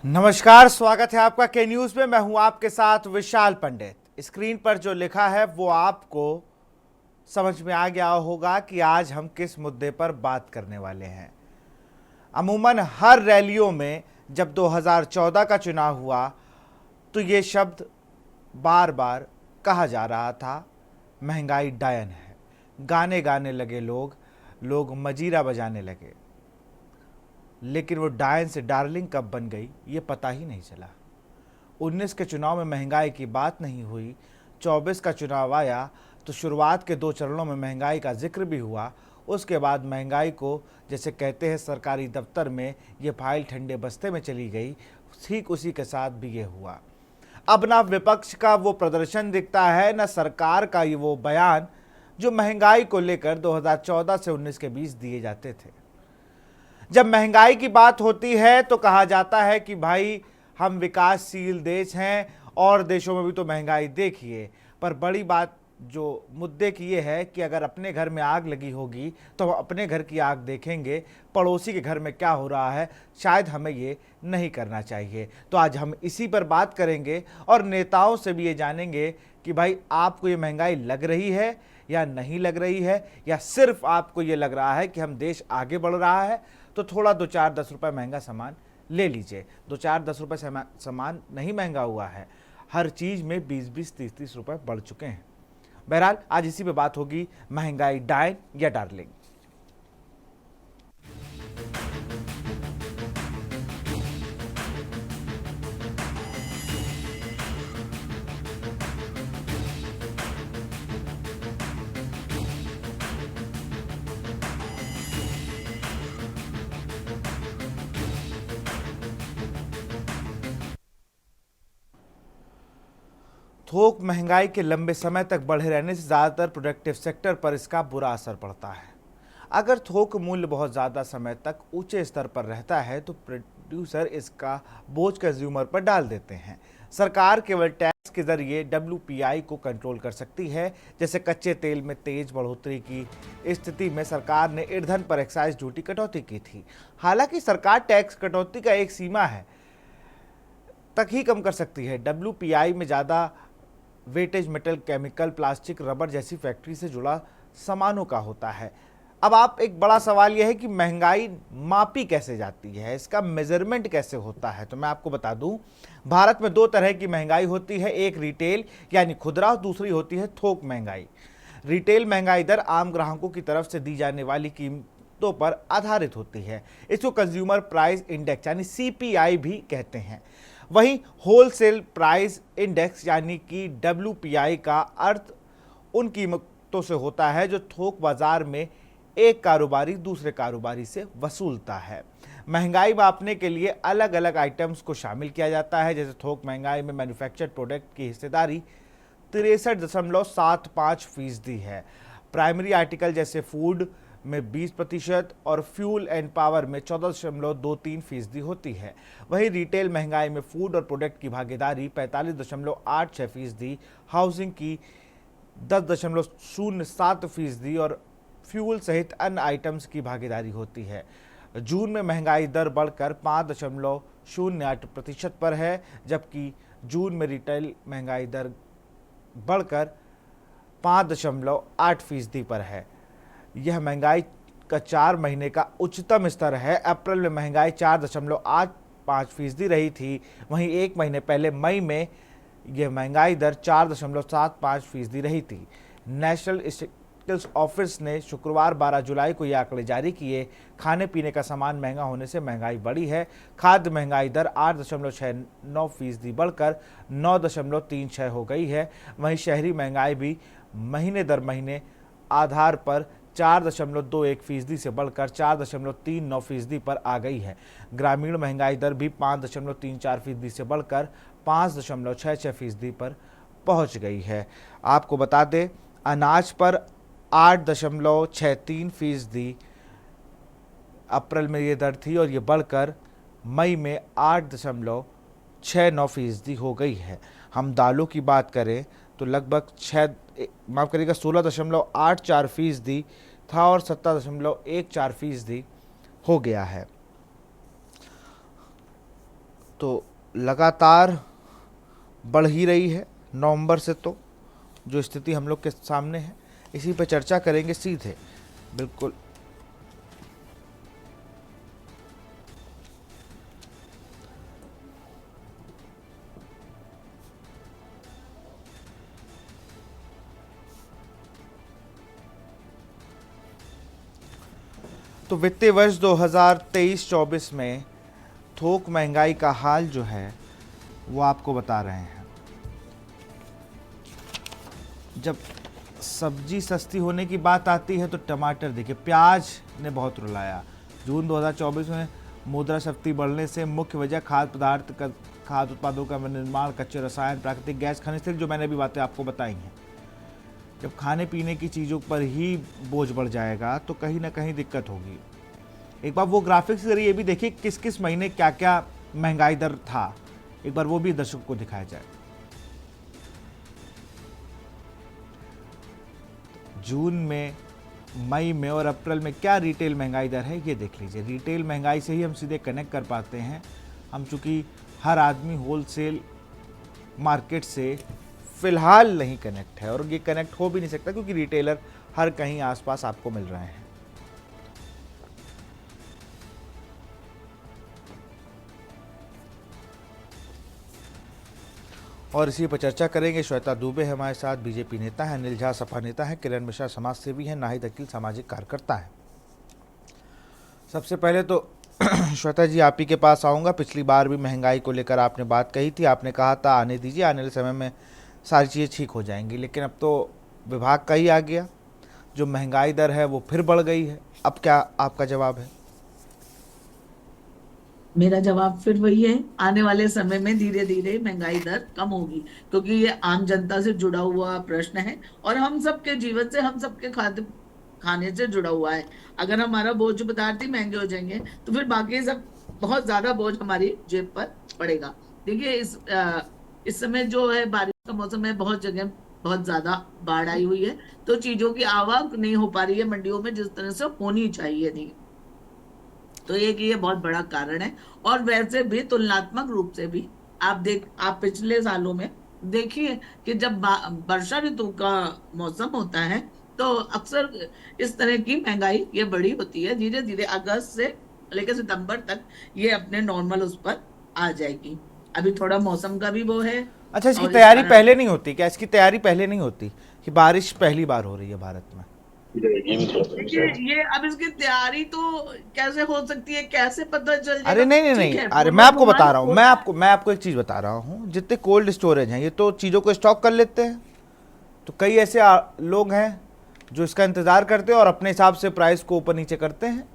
नमस्कार, स्वागत है आपका के न्यूज में। मैं हूं आपके साथ विशाल पंडित। स्क्रीन पर जो लिखा है वो आपको समझ में आ गया होगा कि आज हम किस मुद्दे पर बात करने वाले हैं। अमूमन हर रैलियों में जब 2014 का चुनाव हुआ तो ये शब्द बार बार कहा जा रहा था, महंगाई डायन है। गाने गाने लगे लोग मजीरा बजाने लगे, लेकिन वो डायन से डार्लिंग कब बन गई ये पता ही नहीं चला। 19 के चुनाव में महंगाई की बात नहीं हुई, 24 का चुनाव आया तो शुरुआत के 2 चरणों में महंगाई का जिक्र भी हुआ। उसके बाद महंगाई को, जैसे कहते हैं सरकारी दफ्तर में, ये फाइल ठंडे बस्ते में चली गई। ठीक उसी के साथ भी ये हुआ। अब ना विपक्ष का वो प्रदर्शन दिखता है, ना सरकार का ये वो बयान जो महंगाई को लेकर 2014 से 19 के बीच दिए जाते थे। जब महंगाई की बात होती है तो कहा जाता है कि भाई हम विकासशील देश हैं और देशों में भी तो महंगाई देखिए। पर बड़ी बात जो मुद्दे की ये है कि अगर अपने घर में आग लगी होगी तो हम अपने घर की आग देखेंगे, पड़ोसी के घर में क्या हो रहा है शायद हमें ये नहीं करना चाहिए। तो आज हम इसी पर बात करेंगे और नेताओं से भी ये जानेंगे कि भाई आपको ये महंगाई लग रही है या नहीं लग रही है, या सिर्फ आपको ये लग रहा है कि हम देश आगे बढ़ रहा है तो थोड़ा 2-4-10 रुपये महंगा सामान ले लीजिए। 2-4-10 रुपये सामान नहीं महंगा हुआ है, हर चीज़ में 20-20, 30-30 रुपये बढ़ चुके हैं। बहरहाल आज इसी पे बात होगी, महंगाई डायन या डार्लिंग। थोक महंगाई के लंबे समय तक बढ़े रहने से ज़्यादातर प्रोडक्टिव सेक्टर पर इसका बुरा असर पड़ता है। अगर थोक मूल्य बहुत ज़्यादा समय तक ऊंचे स्तर पर रहता है तो प्रोड्यूसर इसका बोझ कंज्यूमर पर डाल देते हैं। सरकार केवल टैक्स के जरिए WPI को कंट्रोल कर सकती है। जैसे कच्चे तेल में तेज बढ़ोतरी की स्थिति में सरकार ने ईंधन पर एक्साइज ड्यूटी कटौती की थी। हालांकि सरकार टैक्स कटौती का एक सीमा है तक ही कम कर सकती है। WPI में ज़्यादा weightage metal, chemical, plastic, rubber जैसी फैक्ट्री से जुड़ा सामानों का होता है। अब आप एक बड़ा सवाल यह है कि महंगाई मापी कैसे जाती है, इसका मेजरमेंट कैसे होता है। तो मैं आपको बता दूं, भारत में 2 तरह की महंगाई होती है, एक रिटेल यानी खुदरा और दूसरी होती है थोक महंगाई। रिटेल महंगाई दर आम ग्राहकों की तरफ से दी जाने वाली कीमतों पर आधारित होती है। इसको कंज्यूमर प्राइस इंडेक्स यानी CPI भी कहते हैं। वहीं होलसेल प्राइस इंडेक्स यानी कि WPI का अर्थ उन कीमतों से होता है जो थोक बाजार में एक कारोबारी दूसरे कारोबारी से वसूलता है। महंगाई मापने के लिए अलग अलग आइटम्स को शामिल किया जाता है। जैसे थोक महंगाई में मैन्युफैक्चर्ड प्रोडक्ट की हिस्सेदारी 63.75% है। प्राइमरी आर्टिकल जैसे फूड में 20% और फ्यूल एंड पावर में 14.23% होती है। वहीं रिटेल महंगाई में फूड और प्रोडक्ट की भागीदारी 45.86%, हाउसिंग की 10.07% और फ्यूल सहित अन्य आइटम्स की भागीदारी होती है। जून में महंगाई दर बढ़कर 5.08% पर है, जबकि जून में रिटेल महंगाई दर बढ़कर 5.8% पर है। यह महंगाई का 4 महीने का उच्चतम स्तर है। अप्रैल में महंगाई 4.85% रही थी। वहीं 1 महीने पहले मई में यह महंगाई दर 4.75% रही थी। नेशनल स्टैटिस्टिक्स ऑफिस ने शुक्रवार 12 जुलाई को यह आंकड़े जारी किए। खाने पीने का सामान महंगा होने से महंगाई बढ़ी है। खाद्य महंगाई दर 8.69% बढ़कर 9.36 हो गई है। वहीं शहरी महंगाई भी महीने दर महीने आधार पर 4.21% से बढ़कर 4.39% पर आ गई है। ग्रामीण महंगाई दर भी 5.34% से बढ़कर 5.66% पर पहुंच गई है। आपको बता दें, अनाज पर 8.63% अप्रैल में ये दर थी और ये बढ़कर मई में 8.69% हो गई है। हम दालों की बात करें तो लगभग 16.84% था और 17.14% हो गया है। तो लगातार बढ़ ही रही है नवंबर से, तो जो स्थिति हम लोग के सामने है इसी पे चर्चा करेंगे सीधे। बिल्कुल तो वित्तीय वर्ष 2023-24 में थोक महंगाई का हाल जो है वो आपको बता रहे हैं। जब सब्जी सस्ती होने की बात आती है तो टमाटर देखिए, प्याज ने बहुत रुलाया। जून 2024 में मुद्रास्फीति बढ़ने से मुख्य वजह खाद्य उत्पादों का निर्माण, कच्चे रसायन, प्राकृतिक गैस, खनिज तेल, जो मैंने भी बातें आपको बताई हैं। जब खाने पीने की चीज़ों पर ही बोझ बढ़ जाएगा तो कहीं ना कहीं दिक्कत होगी। एक बार वो ग्राफिक्स के जरिए भी देखिए किस किस महीने क्या क्या महंगाई दर था, एक बार वो भी दर्शकों को दिखाया जाए। जून में, मई में और अप्रैल में क्या रिटेल महंगाई दर है ये देख लीजिए। रिटेल महंगाई से ही हम सीधे कनेक्ट कर पाते हैं। हम चूँकि हर आदमी होलसेल मार्केट से फिलहाल नहीं कनेक्ट है, और ये कनेक्ट हो भी नहीं सकता क्योंकि रिटेलर हर कहीं आसपास आपको मिल रहे हैं। और इसी पर चर्चा करेंगे। श्वेता दुबे है हमारे साथ, बीजेपी नेता है, अनिल झा सपा नेता है, किरण मिश्रा समाज सेवी है, नाहिद अकील सामाजिक कार्यकर्ता है। सबसे पहले तो श्वेता जी आप ही के पास आऊँगा। पिछली बार भी महंगाई को लेकर आपने बात कही थी, आपने कहा था आने दीजिए, आने वाले समय में सारी चीज़ें ठीक हो जाएंगी, लेकिन अब तो विभाग का ही आ गया, जो महंगाई दर है वो फिर बढ़ गई है। अब क्या आपका जवाब है? मेरा जवाब फिर वही है, आने वाले समय में धीरे धीरे महंगाई दर कम होगी, क्योंकि ये आम जनता से जुड़ा हुआ प्रश्न है और हम सबके जीवन से, हम सबके खाद्य खाने से जुड़ा हुआ है। अगर हमारा भोज्य पदार्थ ही महंगे हो जाएंगे तो फिर बाकी सब बहुत ज्यादा बोझ हमारी जेब पर पड़ेगा। देखिए इस समय जो है बारिश का मौसम है, बहुत जगह बहुत ज्यादा बाढ़ आई हुई है, तो चीजों की आवक नहीं हो पा रही है मंडियों में जिस तरह से होनी चाहिए थी। तो एक ये बहुत बड़ा कारण है। और वैसे भी तुलनात्मक रूप से भी आप पिछले सालों में देखिए कि जब वर्षा ऋतु का मौसम होता है तो अक्सर इस तरह की महंगाई ये बड़ी होती है। धीरे धीरे अगस्त से लेकर सितंबर तक ये अपने नॉर्मल उस पर आ जाएगी। अभी थोड़ा मौसम का भी वो है अच्छा, इसकी और इस तैयारी कारण पहले नहीं होती क्या? इसकी तैयारी पहले नहीं होती कि बारिश पहली बार हो रही है भारत में? देखिए ये अब इसकी तैयारी तो कैसे हो सकती है, कैसे पता चल अरे जाएगा? नहीं नहीं ठीक नहीं, है, अरे मैं आपको बता पूर्वानुमान रहा हूँ, होता है। मैं आपको एक चीज़ बता रहा हूँ। जितने कोल्ड स्टोरेज हैं ये तो चीज़ों को स्टॉक कर लेते हैं, तो कई ऐसे लोग हैं जो इसका इंतज़ार करते हैं और अपने हिसाब से प्राइस को ऊपर नीचे करते हैं।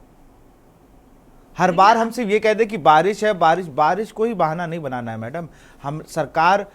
हर देखिए बार हम सिर्फ ये कह दें कि बारिश है, बारिश बारिश कोई बहाना नहीं बनाना है मैडम। हम सरकार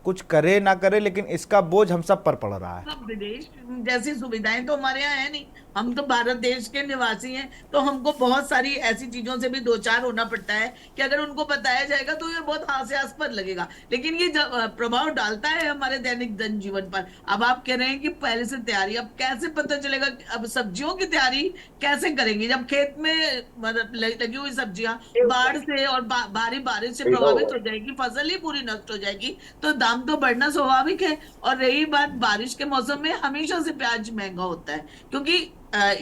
कुछ करे ना करे, लेकिन इसका बोझ हम सब पर पड़ रहा है। अब विदेश जैसी सुविधाएं तो हमारे यहाँ है नहीं। हम तो भारत देश के निवासी हैं, तो हमको बहुत सारी ऐसी चीजों से भी दो चार होना पड़ता है कि अगर उनको बताया जाएगा तो ये बहुत हास्यास्पद लगेगा, लेकिन ये प्रभाव डालता है हमारे दैनिक जनजीवन पर। अब आप कह रहे हैं कि पहले से तैयारी, अब कैसे पता चलेगा? अब सब्जियों की तैयारी कैसे करेंगे जब खेत में मतलब लगी हुई सब्जियां बाढ़ से और भारी बारिश से प्रभावित हो जाएगी, फसल ही पूरी नष्ट हो जाएगी, तो दाम तो बढ़ना स्वाभाविक है। और रही बात बारिश के मौसम में, हमेशा से प्याज महंगा होता है क्योंकि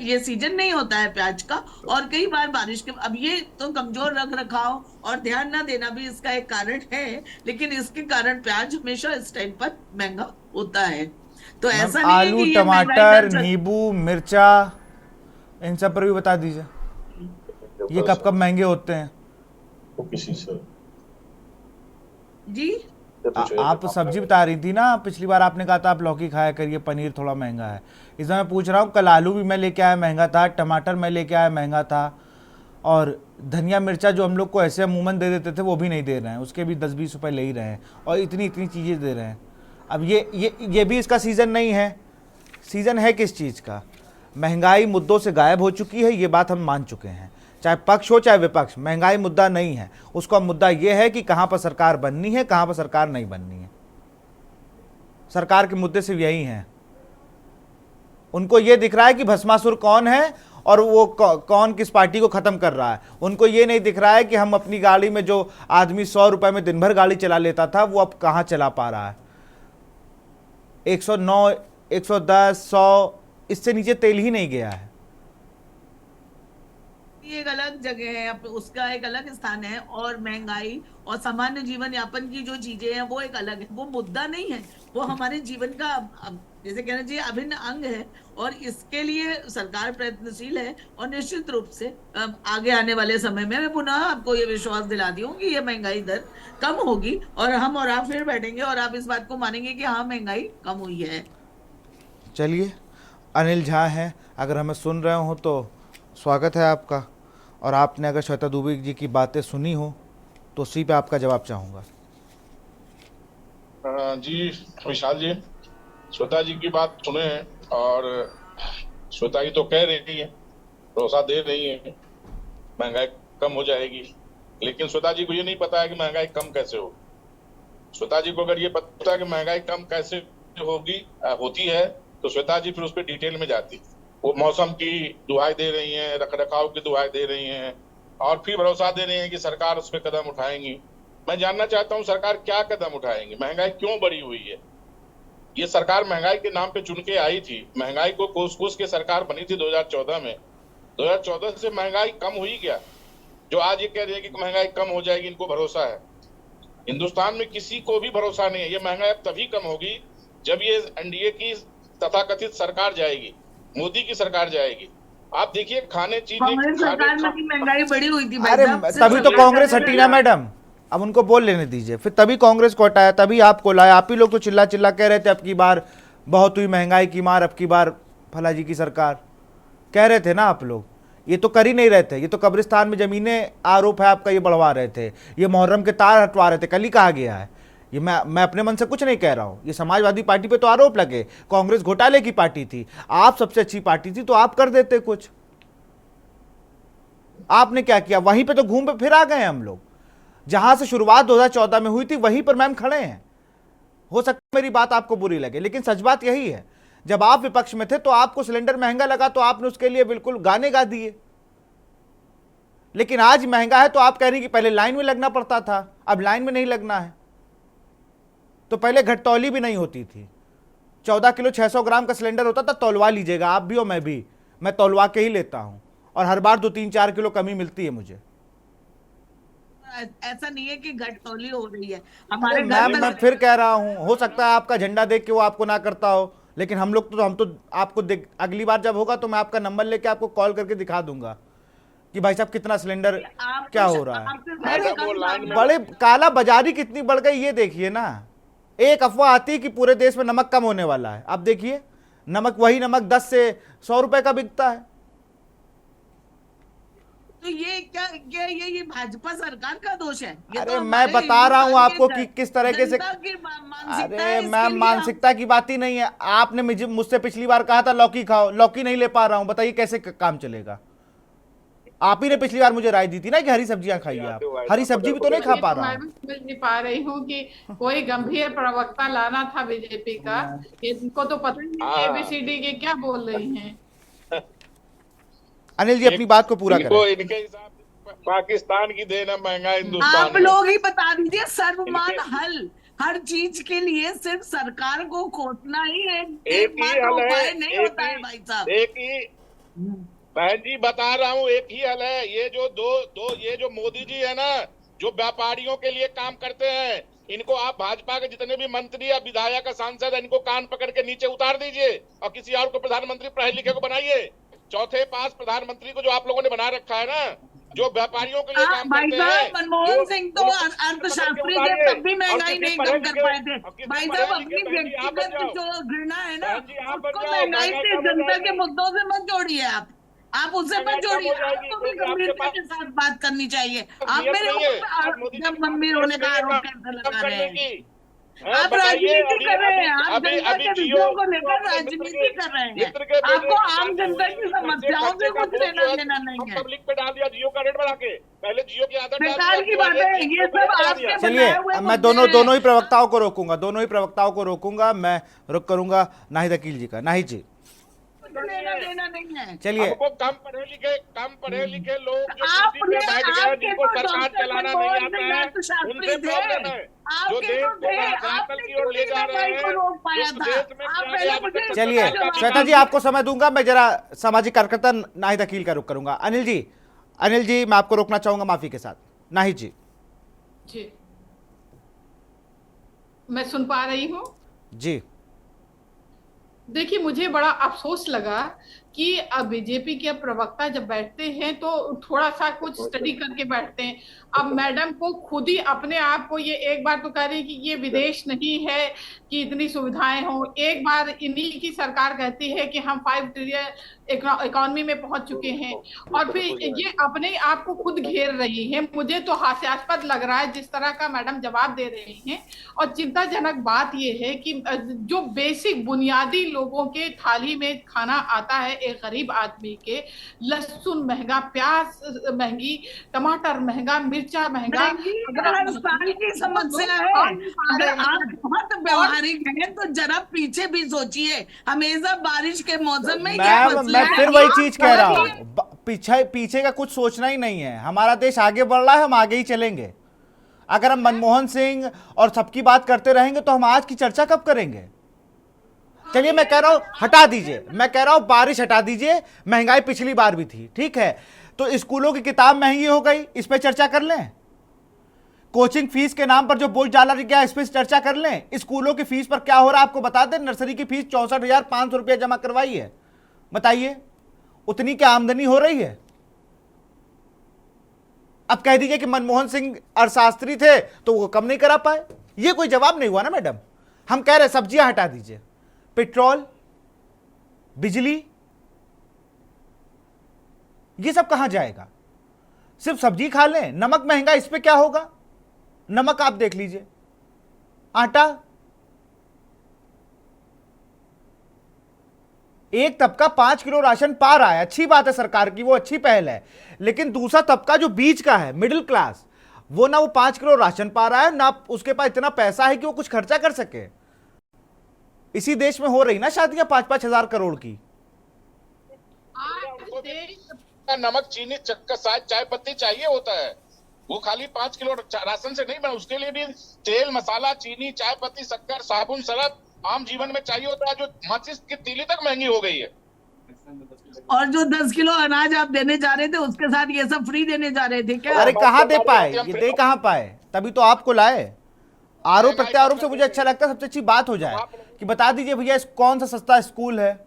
ये सीजन नहीं होता है प्याज का। और कई बार बारिश के, अब ये तो कमजोर रख रखाव और ध्यान ना देना भी इसका एक कारण है, लेकिन इसके कारण प्याज हमेशा इस टाइम पर महंगा होता है। तो मैम ऐसा नहीं है आलू, कि ये महंगाई टमाटर, दर नींबू, मिर्चा, इन सब पर भी बता दीजिए ये कब कब महंगे होते हैं। जी। आप सब्जी बता रही थी ना, पिछली बार आपने कहा था आप लौकी खाया करिए, पनीर थोड़ा महंगा है। इस समय मैं पूछ रहा हूँ, कल आलू भी मैं लेके आया महंगा था, टमाटर मैं लेके आया महंगा था, और धनिया मिर्चा जो हम लोग को ऐसे अमूमन दे देते थे वो भी नहीं दे रहे हैं, उसके भी 10-20 रुपए ले ही रहे हैं, और इतनी इतनी चीज़ें दे रहे हैं। अब ये भी इसका सीज़न नहीं है। सीज़न है किस चीज़ का? महंगाई मुद्दों से गायब हो चुकी है, ये बात हम मान चुके हैं। चाहे पक्ष हो चाहे विपक्ष, महंगाई मुद्दा नहीं है। उसका मुद्दा यह है कि कहाँ पर सरकार बननी है, कहाँ पर सरकार नहीं बननी है। सरकार के मुद्दे सिर्फ यही हैं। उनको ये दिख रहा है कि भस्मासुर कौन है और वो कौन किस पार्टी को खत्म कर रहा है। उनको ये नहीं दिख रहा है कि हम अपनी गाड़ी में, जो आदमी 100 रुपए में दिन भर गाड़ी चला लेता था, वो अब कहाँ चला पा रहा है। 109, 110, 100, इससे नीचे तेल ही नहीं गया है। ये एक अलग जगह है, उसका एक अलग स्थान है, और महंगाई और सामान्य जीवन यापन की जो चीजें हैं वो एक अलग है, वो मुद्दा नहीं है, वो हमारे जीवन का जैसे कहना चाहिए अभिन्न अंग है। और इसके लिए सरकार प्रयत्नशील है, और निश्चित रूप से आगे आने वाले समय में मैं पुनः आपको ये विश्वास दिलाती हूँ कि ये महंगाई दर कम होगी, और हम और आप फिर बैठेंगे और आप इस बात को मानेंगे कि हाँ महंगाई कम हुई है। चलिए, अनिल झा हैं, अगर हमें सुन रहे हो तो स्वागत है आपका। और आपने अगर श्वेता दुबे जी की बातें सुनी हो तो उसी पे आपका जवाब चाहूँगा। जी विशाल जी, श्वेता जी की बात सुने हैं, और श्वेता जी तो कह रही है, भरोसा दे रही है महंगाई कम हो जाएगी, लेकिन श्वेता जी को ये नहीं पता है कि महंगाई कम कैसे हो। श्वेता जी को अगर ये पता है कि महंगाई कम कैसे होती है तो श्वेता जी फिर उस पर डिटेल में जाती। वो मौसम की दुहाई दे रही हैं, रख रखाव की दुहाई दे रही हैं, और फिर भरोसा दे रही हैं कि सरकार उस पर कदम उठाएंगी। मैं जानना चाहता हूँ सरकार क्या कदम उठाएंगी, महंगाई क्यों बढ़ी हुई है। ये सरकार महंगाई के नाम पे चुन के आई थी, महंगाई को कोस के सरकार बनी थी 2014 में। 2014 से महंगाई कम हुई क्या? जो आज ये कह रही है कि महंगाई कम हो जाएगी, इनको भरोसा है। हिंदुस्तान में किसी को भी भरोसा नहीं है। ये महंगाई अब तभी कम होगी जब ये एनडीए की तथाकथित सरकार जाएगी, मोदी की सरकार जाएगी। आप देखिए खाने कांग्रेस सरकार में भी महंगाई बढ़ी हुई थी भाई अरे साहब, तभी तो कांग्रेस हटी ना मैडम, अब उनको बोल लेने दीजिए। फिर तभी कांग्रेस को हटाया, तभी आपको लाया। आप ही लोग तो चिल्ला चिल्ला कह रहे थे अब की बार बहुत हुई महंगाई की मार, अब की बार फला जी की सरकार, कह रहे थे ना आप लोग। ये तो कर ही नहीं रहे थे, ये तो कब्रिस्तान में जमीनें आरोप है आपका, ये बढ़वा रहे थे, ये मुहर्रम के तार हटवा रहे थे। कल ही कहा गया है ये, मैं अपने मन से कुछ नहीं कह रहा हूं। ये समाजवादी पार्टी पे तो आरोप लगे, कांग्रेस घोटाले की पार्टी थी, आप सबसे अच्छी पार्टी थी तो आप कर देते कुछ। आपने क्या किया? वहीं पे तो घूम पे फिर आ गए हम लोग, जहां से शुरुआत 2014 में हुई थी वहीं पर मैम खड़े हैं। हो सकता है मेरी बात आपको बुरी लगे, लेकिन सच बात यही है, जब आप विपक्ष में थे तो आपको सिलेंडर महंगा लगा तो आपने उसके लिए बिल्कुल गाने गा दिए। लेकिन आज महंगा है तो आप कह रही कि पहले लाइन में लगना पड़ता था, अब लाइन में नहीं लगना है। तो पहले घटतौली भी नहीं होती थी, 14 किलो 600 ग्राम का सिलेंडर होता था। तौलवा लीजिएगा आप भी और मैं भी, मैं तौलवा के ही लेता हूं, और हर बार 2-3-4 किलो कमी मिलती है मुझे। ऐसा नहीं है कि घटतौली हो रही है हमारे मैम, मैं फिर कह रहा हूं, हो सकता है आपका झंडा देख के वो आपको ना करता हो, लेकिन हम लोग तो, हम तो आपको अगली बार जब होगा तो मैं आपका नंबर लेके आपको कॉल करके दिखा दूंगा कि भाई साहब कितना सिलेंडर क्या हो रहा है। बड़े काला बाजारी कितनी बढ़ गई ये देखिए ना। एक अफवाह आती है कि पूरे देश में नमक कम होने वाला है, अब देखिए नमक, वही नमक 10 से 100 रुपए का बिकता है। तो ये क्या ये भाजपा सरकार का दोष है? ये अरे तो मैं बता रहा हूं आपको कि किस तरीके से। मानसिकता अरे है, मैम, मानसिकता की बात ही नहीं है। आपने मुझसे पिछली बार कहा था लौकी खाओ, लौकी नहीं ले पा रहा हूं, बताइए कैसे काम चलेगा। आप ही ने पिछली बार मुझे राय दी थी ना कि हरी सब्जियां खाइए। आप हरी सब्जी भी तो नहीं खा पा रहा हूं। मैं समझ नहीं पा रही हूँ कि कोई गंभीर प्रवक्ता लाना था बीजेपी का, इनको तो पता ही नहीं एबीसीडी के क्या बोल रही हैं। अनिल जी अपनी बात को पूरा करें। इनके हिसाब से पाकिस्तान की देन है महंगा हिंदुस्तान आप लोग ही बता दीजिए, सर्वमान हल हर चीज के लिए सिर्फ सरकार को कोसना ही एक उपाय नहीं होता है भाई साहब। एक ही बहन जी बता रहा हूँ, एक ही हल है। ये जो मोदी जी है ना, जो व्यापारियों के लिए काम करते हैं, इनको आप भाजपा के जितने भी मंत्री या विधायक या सांसद, इनको कान पकड़ के नीचे उतार दीजिए और किसी और को प्रधानमंत्री पढ़े लिखे को बनाइए। चौथे पास प्रधानमंत्री को जो आप लोगों ने बना रखा है ना, जो व्यापारियों के लिए काम करते हैं। मनमोहन सिंह तो अर्थशास्त्री थे, तब भी महंगाई नहीं कम कर पाए थे भाई साहब। अपनी व्यक्तिगत जो घृणा है ना, उसको महंगाई से, जनता के मुद्दों से मत जोड़िए। आप उससे मत जोड़िए। आपको भी गंभीरता के साथ बात करनी चाहिए। आप मेरे ऊपर जब मम्मी रोने का आरोप कैसे लगा रहे हैं? आप राजनीति कर रहे हैं, आप जनता के विषयों को लेकर राजनीति कर रहे हैं। आपको आम जनता की समस्याओं से कुछ लेना देना नहीं है। पब्लिक पे डाल दिया जियो का रेट बढ़ा के, पहले जियो की आदत बेकार की बात है ये सब आपके। चलिए मैं दोनों ही प्रवक्ताओं को रोकूंगा, मैं रुक करूंगा नाहिद अकील जी का। नाहिद जी, कुछ लेना देना नहीं है। चलिए, हमको कम पढ़े लिखे लोग जो आपने कुर्सी पे बैठ गए, आपके जिनको तो सरकार डॉक्टर चलाना नहीं मनमोहन आता सिंह है, अर्थशास्त्री उनसे थे, प्रॉब्लम है। जो आपके देश तो को थे, धरातल आपने की क्यों ओर ले नहीं जा रहे महंगाई को हैं, रोक पाया उस था? देश में आप क्या पहले है, अभी मुझे तक चलिए इसका जवाब श्वेता जी, दीजिए। आपको समय दूंगा। मैं जरा सामाजिक कार्यकर्ता नाहिद अकील का रुख करूंगा। अनिल जी मैं आपको रोकना चाहूंगा माफी के साथ। नाहिद जी। जी, मैं सुन पा रही हूँ। जी। देखिए, मुझे बड़ा अफसोस लगा कि अब बीजेपी के प्रवक्ता जब बैठते हैं तो थोड़ा सा कुछ स्टडी करके बैठते हैं। अब मैडम को खुद ही अपने आप को ये एक बार तो कह रही कि ये विदेश नहीं है कि इतनी सुविधाएं हों, एक बार इन्हीं की सरकार कहती है कि हम 5 ट्रिलियन इकोनॉमी में पहुंच चुके हैं, और फिर ये अपने आप को खुद घेर रही है। मुझे तो हास्यास्पद लग रहा है जिस तरह का मैडम जवाब दे रही हैं। और चिंताजनक बात यह है कि जो बेसिक बुनियादी लोगों के थाली में खाना आता है एक गरीब आदमी के, लहसुन महंगा, प्याज महंगी, टमाटर महंगा, मिर्चा महंगा, हर साल की समस्या है। अगर आप बहुत व्यवहारिक हैं तो जरा पीछे भी सोचिए। हमेशा बारिश के मौसम में क्या मैं मसला फिर है? वही चीज कह रहा हूँ, पीछे पीछे का कुछ सोचना ही नहीं है। हमारा देश आगे बढ़ रहा है, हम आगे ही चलेंगे। अगर हम मनमोहन सिंह और सबकी बात करते रहेंगे तो हम आज की चर्चा कब करेंगे? चलिए मैं कह रहा हूं हटा दीजिए, मैं कह रहा हूं बारिश हटा दीजिए। महंगाई पिछली बार भी थी, ठीक है, तो स्कूलों की किताब महंगी हो गई, इस पे चर्चा कर लें। कोचिंग फीस के नाम पर जो बोझ डाला गया इस पे चर्चा कर लें। स्कूलों की फीस पर क्या हो रहा है आपको बता दें। नर्सरी की फीस 64,500 रुपया जमा करवाई है, बताइए उतनी क्या आमदनी हो रही है? अब कह दीजिए कि मनमोहन सिंह अर्थशास्त्री थे तो वो कम नहीं करा पाए, ये कोई जवाब नहीं हुआ ना मैडम। हम कह रहे सब्जियां हटा दीजिए, पेट्रोल, बिजली, ये सब कहां जाएगा? सिर्फ सब्जी खा लें, नमक महंगा, इस पे क्या होगा? नमक आप देख लीजिए, आटा, एक तबका 5 किलो राशन पा रहा है, अच्छी बात है सरकार की, वो अच्छी पहल है। लेकिन दूसरा तबका जो बीच का है, मिडिल क्लास, वो ना वो 5 किलो राशन पा रहा है, ना उसके पास इतना पैसा है कि वो कुछ खर्चा कर सके। इसी देश में हो रही ना शादियां 5-5 हजार करोड़ की। नमक, चीनी, चक्कर, चाय पत्ती चाहिए होता है। वो खाली 5 किलो राशन से नहीं बना, उसके लिए भी तेल, मसाला, चीनी, चाय पत्ती, शक्कर, साबुन, सरफ आम जीवन में चाहिए होता है, जो माचिस की तीली तक महंगी हो गई है। और जो 10 किलो अनाज आप देने जा रहे थे उसके साथ ये सब फ्री देने जा रहे थे क्या? अरे कहां दे पाए, ये दे कहां पाए, तभी तो आपको लाए। आरोप प्रत्यारोप से मुझे अच्छा लगता है, सबसे अच्छी बात हो जाए कि बता दीजिए भैया कौन सा सस्ता स्कूल है।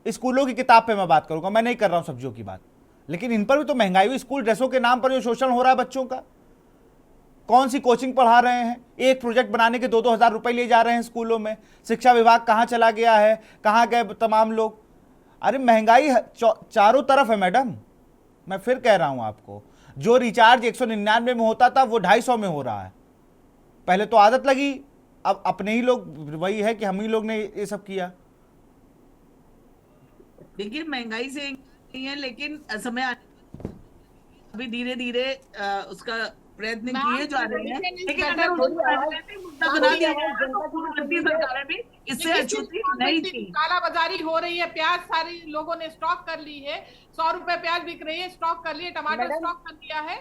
स्कूलों की किताब पे मैं बात करूंगा, मैं नहीं कर रहा हूं सब्जियों की बात, लेकिन इन पर भी तो महंगाई हुई। स्कूल ड्रेसों के नाम पर जो शोषण हो रहा है बच्चों का, कौन सी कोचिंग पढ़ा रहे हैं, एक प्रोजेक्ट बनाने के 2-2 हजार रुपए लिए जा रहे हैं स्कूलों में। शिक्षा विभाग कहां चला गया है, कहां गए तमाम लोग? अरे महंगाई चारों तरफ है मैडम। मैं फिर कह रहा हूं आपको, जो रिचार्ज 199 में होता था वो 250 में हो रहा है। पहले तो आदत लगी, अब अपने ही लोग, वही है कि हम ही लोग ने ये सब किया। देखिए महंगाई से नहीं है, लेकिन समय अभी धीरे धीरे उसका प्रयत्न किए जा रहे हैं। लेकिन अगर मुद्दा बना दिया सरकारें भी इससे अछूती नहीं थी। कालाबाजारी हो रही है, प्याज सारी लोगों ने स्टॉक कर ली है, 100 रुपए प्याज बिक रही है, स्टॉक कर लिए, टमाटर स्टॉक कर लिया है।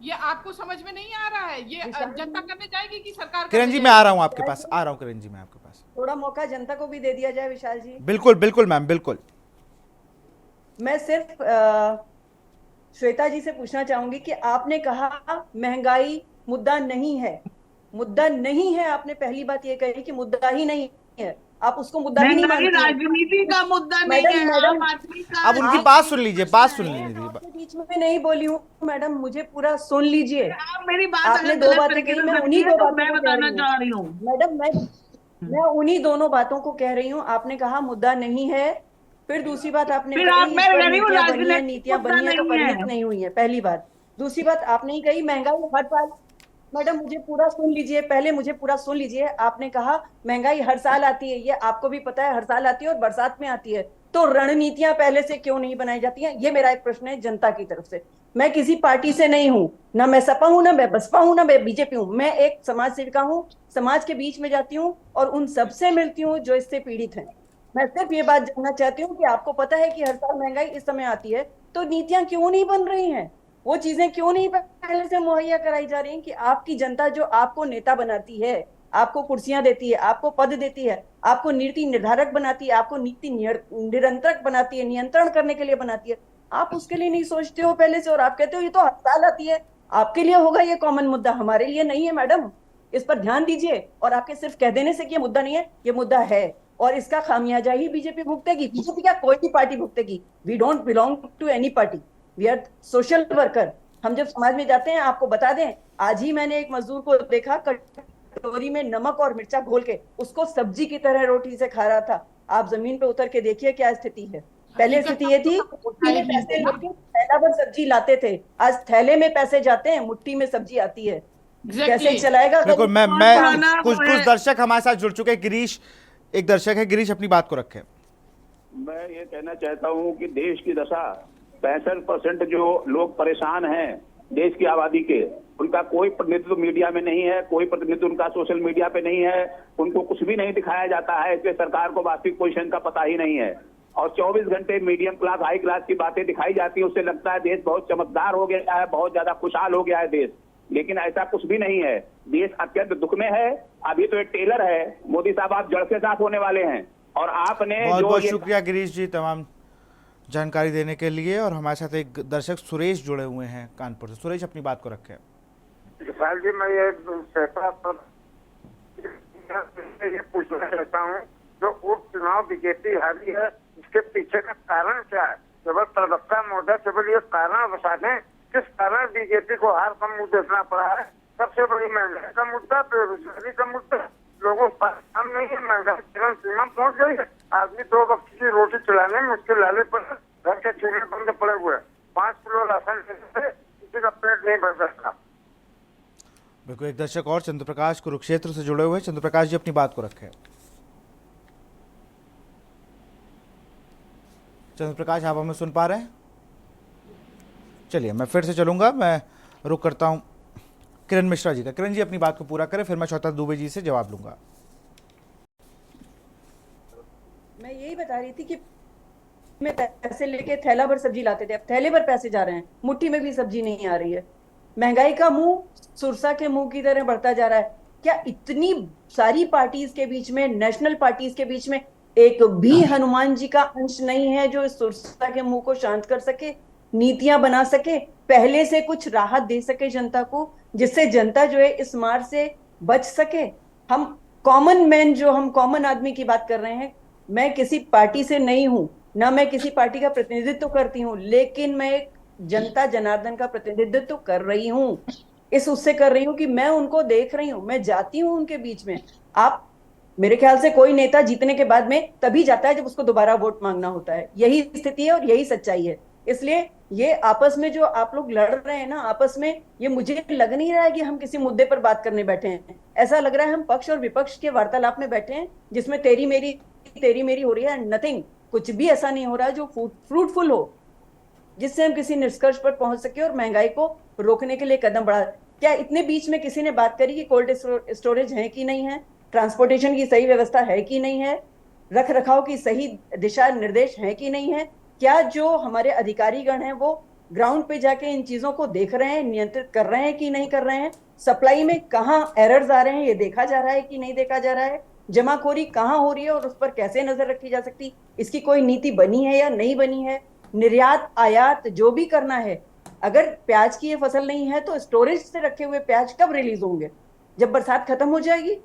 ये आपको समझ में नहीं आ रहा है? ये जनता करने जाएगी कि सरकार? किरण जी मैं आ रहा हूं आपके पास, आ रहा हूं किरण जी मैं आपके पास। थोड़ा मौका जनता को भी दे दिया जाए विशाल जी। बिल्कुल बिल्कुल मैम, बिल्कुल। मैं सिर्फ श्वेता जी से पूछना चाहूंगी कि आपने कहा महंगाई मुद्दा नहीं है, मुद्दा नहीं है। आपने पहली बात ये कही कि मुद्दा ही नहीं है, आप उसको मुद्दा ही नहीं मानती। राजनीति का मुद्दा नहीं है, मैडम, अब उनकी बात सुन लीजिए, बात सुन लीजिए। आपके बीच में नहीं बोली हूँ मैडम, मुझे पूरा सुन लीजिए। आप मेरी बात आपने 2 बातें कही, मैं उन्हीं 2 बातों मैं को बताना चाह रही हूँ मैडम। मैं उन्हीं दोनों बातों को कह रही हूँ। आपने कहा मुद्दा नहीं है, फिर दूसरी बात आपने कही नीतियां बनी है तो परिणित नहीं हुई है, पहली बात। दूसरी बात आपने ही कही महंगाई हर साल। मैडम मुझे पूरा सुन लीजिए, पहले मुझे पूरा सुन लीजिए। आपने कहा महंगाई हर साल आती है, ये आपको भी पता है, हर साल आती है और बरसात में आती है, तो रणनीतियां पहले से क्यों नहीं बनाई जाती हैं? ये मेरा एक प्रश्न है जनता की तरफ से। मैं किसी पार्टी से नहीं हूं, ना मैं सपा हूं, ना मैं बसपा हूं, ना मैं बीजेपी हूं। मैं एक समाज सेविका हूं, समाज के बीच में जाती हूं और उन सबसे मिलती हूं जो इससे पीड़ित हैं। मैं सिर्फ ये बात जानना चाहती हूँ कि आपको पता है कि हर साल महंगाई इस समय आती है, तो नीतियां क्यों नहीं बन रही हैं? वो चीजें क्यों नहीं पहले से मुहैया कराई जा रही हैं कि आपकी जनता जो आपको नेता बनाती है, आपको कुर्सियां देती है, आपको पद देती है, आपको नीति निर्धारक बनाती है, आपको नीति निरंतरक बनाती है, नियंत्रण करने के लिए बनाती है, आप उसके लिए नहीं सोचते हो पहले से, और आप कहते हो ये तो हर साल आती है। आपके लिए होगा ये कॉमन मुद्दा, हमारे लिए नहीं है मैडम। इस पर ध्यान दीजिए। और आपके सिर्फ कह देने से कि ये मुद्दा नहीं है, ये मुद्दा है, और इसका खामियाजा ही बीजेपी भुगतेगी। बीजेपी क्या, कोई भी पार्टी भुगतेगी। We don't belong to any party, we are social worker. हम जब समाज में जाते हैं, आपको बता दें, आज ही मैंने एक मजदूर को देखा कटोरी में नमक और मिर्चा घोल के उसको सब्जी की तरह रोटी से खा रहा था। आप जमीन पे उतर के देखिए क्या स्थिति है। पहले स्थिति ये थी, मुट्ठी में पैसे लेके थैला भर सब्जी लाते थे, आज थैले में पैसे जाते हैं, मुट्ठी में सब्जी आती है। कैसे चलाएगा? बिल्कुल। मैं कुछ दर्शक हमारे साथ जुड़ चुके हैं। गिरीश एक दर्शक है, गिरीश अपनी बात को रखें। मैं ये कहना चाहता हूँ कि देश की दशा 65% जो लोग परेशान हैं देश की आबादी के, उनका कोई प्रतिनिधित्व मीडिया में नहीं है, कोई प्रतिनिधित्व उनका सोशल मीडिया पे नहीं है, उनको कुछ भी नहीं दिखाया जाता है, इसलिए सरकार को वास्तविक पोजीशन का पता ही नहीं है। और 24 घंटे मीडियम क्लास हाई क्लास की बातें दिखाई जाती है, उससे लगता है देश बहुत चमकदार हो गया है, बहुत ज्यादा खुशहाल हो गया है देश, लेकिन ऐसा कुछ भी नहीं है। देश अत्यंत दुख में है। अभी तो एक टेलर है, मोदी साहब आप जड़ से साफ होने वाले हैं, और आपने बहुत बहुत शुक्रिया गिरीश जी तमाम जानकारी देने के लिए। और हमारे साथ एक दर्शक सुरेश जुड़े हुए हैं कानपुर से। सुरेश अपनी बात को रखें। विशाल जी, मैं ये पूछना चाहता हूँ, जो उपचुनाव बीजेपी हारी है, इसके पीछे का कारण क्या है? केवल प्रवक्ता महोदय केवल ये कारण बता दें, किस कारण बीजेपी को हार का मुंह देखना पड़ा है? सबसे बड़ी महंगाई का मुद्दा, बेरोजगारी का मुद्दा, लोगों पर काम नहीं है, महंगाई चरम सीमा पहुंच गई है। आदमी 2 वक्त की रोटी चलाने में मुश्किल लाले पर घर के चूल्हे बंद पड़े हुए हैं। 5 किलो राशन से किसी का पेट नहीं भर सकता। बिल्कुल। एक दर्शक और चंद्र प्रकाश कुरुक्षेत्र से जुड़े हुए हैं। चंद्र प्रकाश जी अपनी बात को रखें। चंद्र प्रकाश, आप हमें सुन पा रहे हैं? चलिए मैं फिर से चलूंगा, मैं रुक करता हूं किरण मिश्रा जी का। किरण जी अपनी बात को पूरा करें, फिर मैं श्वेता दुबे जी से जवाब लूंगा। मैं यही बता रही थी कि में पैसे लेके थैला भर सब्जी लाते थे, अब थैले भर पैसे जा रहे हैं, मुट्ठी में भी सब्जी नहीं आ रही है। महंगाई का मुंह सुरसा के मुंह की तरह बढ़ता जा रहा है। क्या इतनी सारी पार्टीज के बीच में, नेशनल पार्टीज के बीच में एक भी हनुमान जी का अंश नहीं है जो इस सुरसा के मुंह को शांत कर सके, नीतियां बना सके, पहले से कुछ राहत दे सके जनता को, जिससे जनता जो है इस मार से बच सके? हम कॉमन मैन, जो हम कॉमन आदमी की बात कर रहे हैं, मैं किसी पार्टी से नहीं हूं, ना मैं किसी पार्टी का प्रतिनिधित्व करती हूं, लेकिन मैं एक जनता जनार्दन का प्रतिनिधित्व कर रही हूं। इस उससे कर रही हूं कि मैं उनको देख रही हूं, मैं जाती हूं उनके बीच में। आप, मेरे ख्याल से कोई नेता जीतने के बाद में तभी जाता है जब उसको दोबारा वोट मांगना होता है। यही स्थिति है और यही सच्चाई है। इसलिए ये आपस में जो आप लोग लड़ रहे हैं ना, आपस में, ये मुझे लग नहीं रहा है कि हम किसी मुद्दे पर बात करने बैठे हैं। ऐसा लग रहा है हम पक्ष और विपक्ष के वार्तालाप में बैठे हैं, जिसमें तेरी मेरी हो रही है। नथिंग, कुछ भी ऐसा नहीं हो रहा जो फ्रूटफुल हो, जिससे हम किसी निष्कर्ष पर पहुंच सके और महंगाई को रोकने के लिए कदम बढ़ा। क्या इतने बीच में किसी ने बात करी कि कोल्ड स्टोरेज है कि नहीं है, ट्रांसपोर्टेशन की सही व्यवस्था है कि नहीं है, रख रखाव की सही दिशा निर्देश है कि नहीं है? क्या जो हमारे अधिकारीगण हैं वो ग्राउंड पे जाके इन चीजों को देख रहे हैं, नियंत्रित कर रहे हैं कि नहीं कर रहे हैं? सप्लाई में कहाँ एरर्स आ रहे हैं, ये देखा जा रहा है कि नहीं देखा जा रहा है? जमाखोरी कहाँ हो रही है और उस पर कैसे नजर रखी जा सकती, इसकी कोई नीति बनी है या नहीं बनी है? निर्यात आयात जो भी करना है, अगर प्याज की ये फसल नहीं है तो स्टोरेज से रखे हुए प्याज कब रिलीज होंगे? जब बरसात खत्म हो जाएगी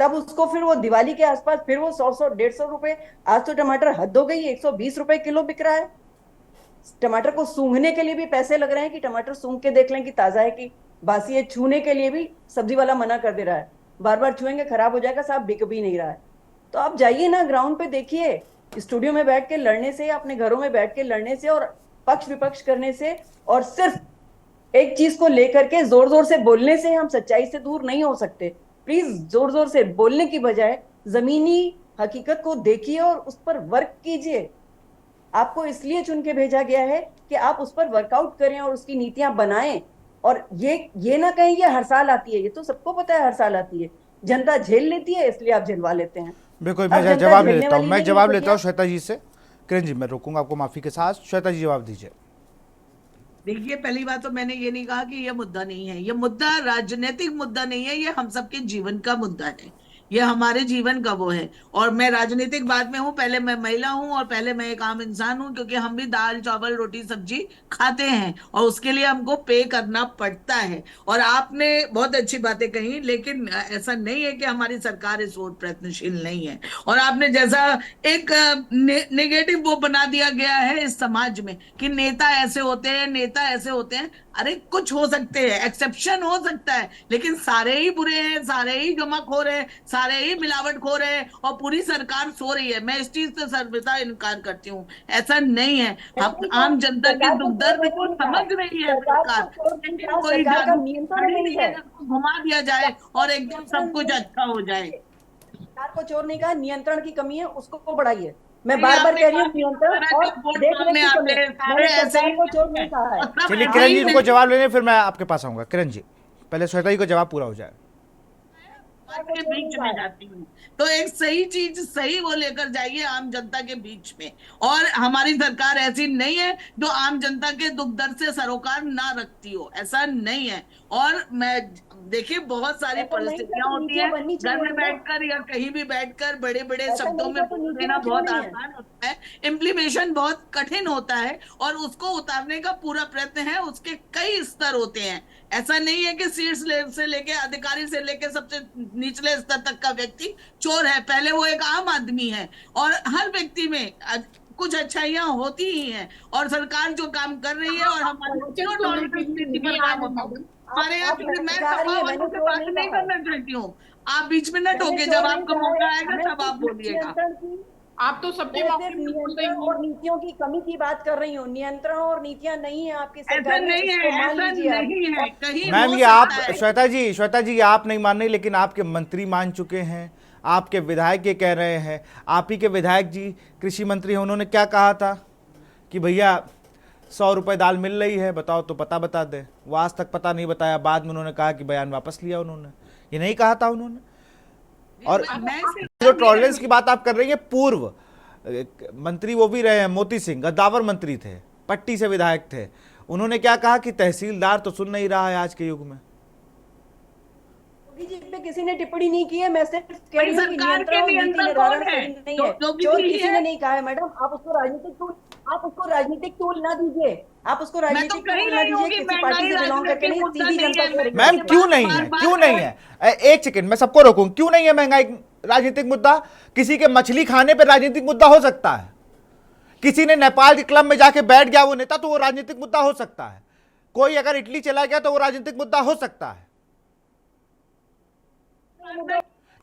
तब उसको फिर वो दिवाली के आसपास फिर वो 100-150 रुपए। आज तो टमाटर हद हो गई, 120 रुपए किलो बिक रहा है। टमाटर को सूंघने के लिए भी पैसे लग रहे हैं कि टमाटर सूंघ के देख लें कि ताजा है कि बासी है। छूने के लिए भी सब्जी वाला मना कर दे रहा है, बार बार छुएंगे खराब हो जाएगा, साहब बिक भी नहीं रहा है। तो आप जाइए ना ग्राउंड पे, देखिए। स्टूडियो में बैठ के लड़ने से, अपने घरों में बैठ के लड़ने से और पक्ष विपक्ष करने से और सिर्फ एक चीज को लेकर के जोर जोर से बोलने से हम सच्चाई से दूर नहीं हो सकते। प्लीज जोर जोर से बोलने की बजाय जमीनी हकीकत को देखिए और उस पर वर्क कीजिए। आपको इसलिए चुन के भेजा गया है कि आप उस पर वर्कआउट करें और उसकी नीतियां बनाएं। और ये ना कहें ये हर साल आती है, ये तो सबको पता है हर साल आती है। जनता झेल लेती है, इसलिए आप झेलवा लेते हैं। बिल्कुल, अब मैं जनता जवाब ले झेलने लेता हूँ, वाली मैं नहीं जवाब है, लेता हूँ भैया। श्वेता जी से। किरण जी, मैं रोकूंगा आपको माफी के साथ। श्वेता जी जवाब दीजिए। देखिए, पहली बात तो मैंने ये नहीं कहा कि ये मुद्दा नहीं है। ये मुद्दा राजनीतिक मुद्दा नहीं है, ये हम सबके जीवन का मुद्दा है। ये हमारे जीवन का वो है। और मैं राजनीतिक बाद में हूँ, पहले मैं महिला हूँ और पहले मैं एक आम इंसान हूँ, क्योंकि हम भी दाल चावल रोटी सब्जी खाते हैं और उसके लिए हमको पे करना पड़ता है। और आपने बहुत अच्छी बातें कही, लेकिन ऐसा नहीं है कि हमारी सरकार इस ओर प्रयत्नशील नहीं है। और आपने जैसा एक नेगेटिव वो बना दिया गया है इस समाज में कि नेता ऐसे होते हैं, नेता ऐसे होते हैं। अरे कुछ हो सकते हैं, एक्सेप्शन हो सकता है, लेकिन सारे ही बुरे हैं, सारे ही जमाखोर हैं, सारे ही मिलावटखोर हैं और पूरी सरकार सो रही है। मैं इस चीज से सर्वथा इनकार करती हूँ। ऐसा नहीं है। हम आम जनता के सरकार को दुख चोर दर्द को नहीं कहा, समझ रही है सरकार को सरकार, चोर नहीं लेकिन कहा, कोई सरकार का जादू की नियंत्रण घड़ी नहीं नहीं है है। जिसको घुमा दिया जाए और एकदम सब कुछ अच्छा हो जाए। सरकार को चोर नहीं कहा, नियंत्रण की कमी है, उसको बढ़ाइए। मैं नहीं, बार बार आपने कह रही कहा हूँ कि नियंत्रण हमारा और जब वोट देखरेख मांगने की कमी आते है। हैं सारे मैंने ऐसे सरकार ही को चोर हैं नहीं कहा है। और सब चलिए ऐसे किरण ही जी, हैं। उनको जवाब लेने, फिर मैं आपके पास आऊंगा। किरण जी, पहले श्वेता जी को जवाब पूरा हो जाए। बात के बीच में जाती हूँ तो एक सही चीज सही वो लेकर जाइए आम जनता के बीच में। और हमारी सरकार ऐसी नहीं है जो आम जनता के दुख दर्द से सरोकार ना रखती हो, ऐसा नहीं है। और मैं देखिए, बहुत सारी ऐसा नहीं था परिस्थितियां तो होती नीतियां हैं, बननी घर चाहिए में ना। बैठकर या कहीं भी बैठकर बड़े बड़े ऐसा शब्दों नहीं में था तो बोल नीतियां देना क्यों बहुत नहीं है। आसान होता है। इम्प्लीमेशन बहुत कठिन होता है और उसको उतारने का पूरा प्रयत्न है। उसके कई स्तर होते हैं। ऐसा नहीं है कि शीर्ष से लेके अधिकारी से लेके सबसे निचले स्तर तक का व्यक्ति चोर है। पहले वो एक आम आदमी है और हर व्यक्ति में कुछ अच्छाइयां होती ही हैं। और सरकार जो काम कर रही है और हमारी जीरो टॉलरेंस नीति पर काम होता है हमारे यहाँ। आप मैं भड़का रही सपा है, वालों मैंने से चोर बात नहीं नहीं कहा है। करना चाहती हूँ। आप बीच में न मैंने टोके, चोर जब नहीं आपका कहा मौका है। आएगा मैं तब आप सिर्फ बोलिएगा। नियंत्रण की आप तो सबके मैं मौके सिर्फ पे बोल रही नियंत्रण हैं। और नीतियों की कमी की बात कर रही हूँ। नियंत्रण और नीतियां नहीं है आपकी ऐसा सरकार में, नहीं है, इसको मान ऐसा लीजिए आप। नहीं है, और कहीं मैम, हो ये आप, सकता है। श्वेता जी, ये आप नहीं मान रही, लेकिन आपके मंत्री मान चुके हैं, आपके विधायक ये कह रहे हैं। आप ही के विधायक जी कृषि मंत्री हैं, उन्होंने क्या कहा था कि भैया 100 रुपए दाल मिल रही है, बताओ तो पता बता दे। वो आज तक पता नहीं बताया, बाद में उन्होंने कहा कि बयान वापस लिया उन्होंने। ये नहीं कहा था उन्होंने? और मैं जो टॉलरेंस की बात आप कर रही है, पूर्व मंत्री वो भी रहे हैं, मोती सिंह गद्दावर मंत्री थे, पट्टी से विधायक थे। उन्होंने क्या कहा कि तहसीलदार तो सुन नहीं रहा है आज के युग में। योगी जी पे किसी ने टिप्पणी नहीं की है। मैं सिर्फ कह रही हूँ कि सरकार नियंत्रण के और नीति नियंत्रण निर्धारण कौन है? सही नहीं है। योगी चोर जी किसी है। ने नहीं कहा है मैडम। आप उसको राजनीतिक टूल ना दीजिए। आप उसको मैं तो राजनीतिक कह ही टूल ना रही हूँ दीजिए। कि किसी पार्टी महंगाई से बिलोंग करके राजनीतिक नहीं, मुद्दा सीधी नहीं जनता है। को मेरी मैम ये क्यों बात नहीं बार है, बार क्यों नहीं है? एक सेकंड, मैं सबको रोकूं। क्यों नहीं है महंगाई राजनीतिक मुद्दा? किसी के मछली खाने पर राजनीतिक मुद्दा हो सकता है। किसी ने नेपाल के क्लब में जाके बैठ गया वो नेता, तो वो राजनीतिक मुद्दा हो सकता है। कोई अगर इटली चला गया तो वो राजनीतिक मुद्दा हो सकता है।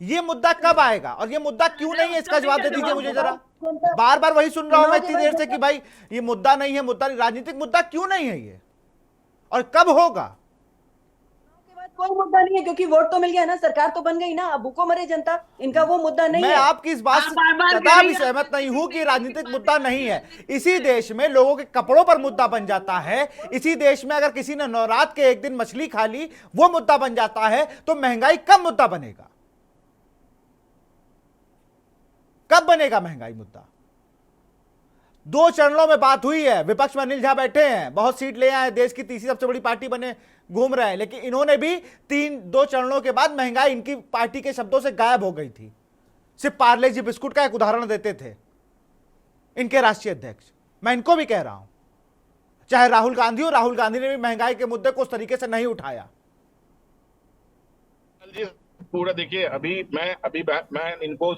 ये मुद्दा कब आएगा और ये मुद्दा क्यों नहीं है, इसका जवाब दे दीजिए मुझे जरा। बार बार वही सुन रहा हूं मैं इतनी देर से कि भाई ये मुद्दा नहीं है, मुद्दा नहीं, राजनीतिक मुद्दा क्यों नहीं है ये, और कब होगा? कोई मुद्दा नहीं है, क्योंकि वोट तो मिल गया ना, सरकार तो बन गई ना। अब भूखो मरे जनता, इनका वो मुद्दा नहीं मैं है। आपकी इस बात से कदापि सहमत नहीं हूं कि राजनीतिक मुद्दा नहीं है। इसी देश में लोगों के कपड़ों पर मुद्दा बन जाता है। इसी देश में अगर किसी ने नवरात के एक दिन मछली खा ली वो मुद्दा बन जाता है, तो महंगाई कब मुद्दा बनेगा? कब बनेगा महंगाई मुद्दा? 2 चरणों में बात हुई है। विपक्ष में अनिल झा बैठे हैं, बहुत सीट ले आए, देश की तीसरी सबसे बड़ी पार्टी बने घूम रहे हैं, लेकिन इन्होंने भी 2 चरणों के बाद महंगाई इनकी पार्टी के शब्दों से गायब हो गई थी। सिर्फ पार्ले जी बिस्कुट का एक उदाहरण देते थे इनके राष्ट्रीय अध्यक्ष। मैं इनको भी कह रहा हूं, चाहे राहुल गांधी हो, राहुल गांधी ने भी महंगाई के मुद्दे को उस तरीके से नहीं उठाया। पूरा देखिए, अभी मैं इनको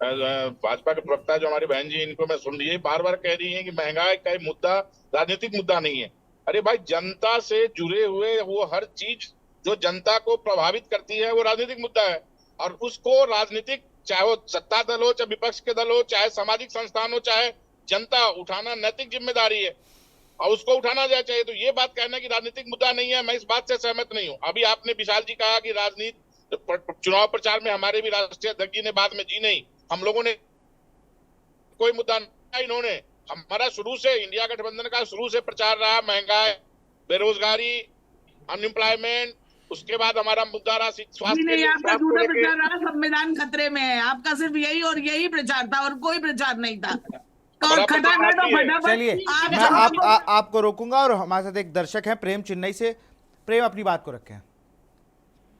भाजपा के प्रवक्ता जो हमारी बहन जी, इनको मैं सुन रही है, बार बार कह रही है कि महंगाई का मुद्दा राजनीतिक मुद्दा नहीं है। अरे भाई, जनता से जुड़े हुए वो हर चीज जो जनता को प्रभावित करती है वो राजनीतिक मुद्दा है। और उसको राजनीतिक, चाहे वो सत्ता दल हो, चाहे विपक्ष के दल हो, चाहे सामाजिक संस्थान हो, चाहे जनता, उठाना नैतिक जिम्मेदारी है और उसको उठाना चाहिए। तो ये बात कहना कि राजनीतिक मुद्दा नहीं है, मैं इस बात से सहमत नहीं हूँ। अभी आपने विशाल जी कहा कि राजनीति चुनाव प्रचार में हमारे भी राष्ट्रीय अध्यक्ष जी ने बात में जी नहीं, हम लोगों ने कोई मुद्दा नहीं। इन्होंने हमारा शुरू से, इंडिया गठबंधन का शुरू से प्रचार रहा महंगाई, बेरोजगारी, अनएम्प्लॉयमेंट, उसके बाद हमारा मुद्दा रहा स्वास्थ्य नहीं, आपका स्वास्थ्य को झूठा लेके। प्रचार रहा, संविधान खतरे में है, आपका सिर्फ यही और यही प्रचार था और कोई प्रचार नहीं था। बड़ा खटाखट प्रचार और है। फटाफट चलिए आप मैं आपको रोकूंगा और हमारे साथ एक दर्शक है प्रेम चेन्नई से। प्रेम अपनी बात को रखें।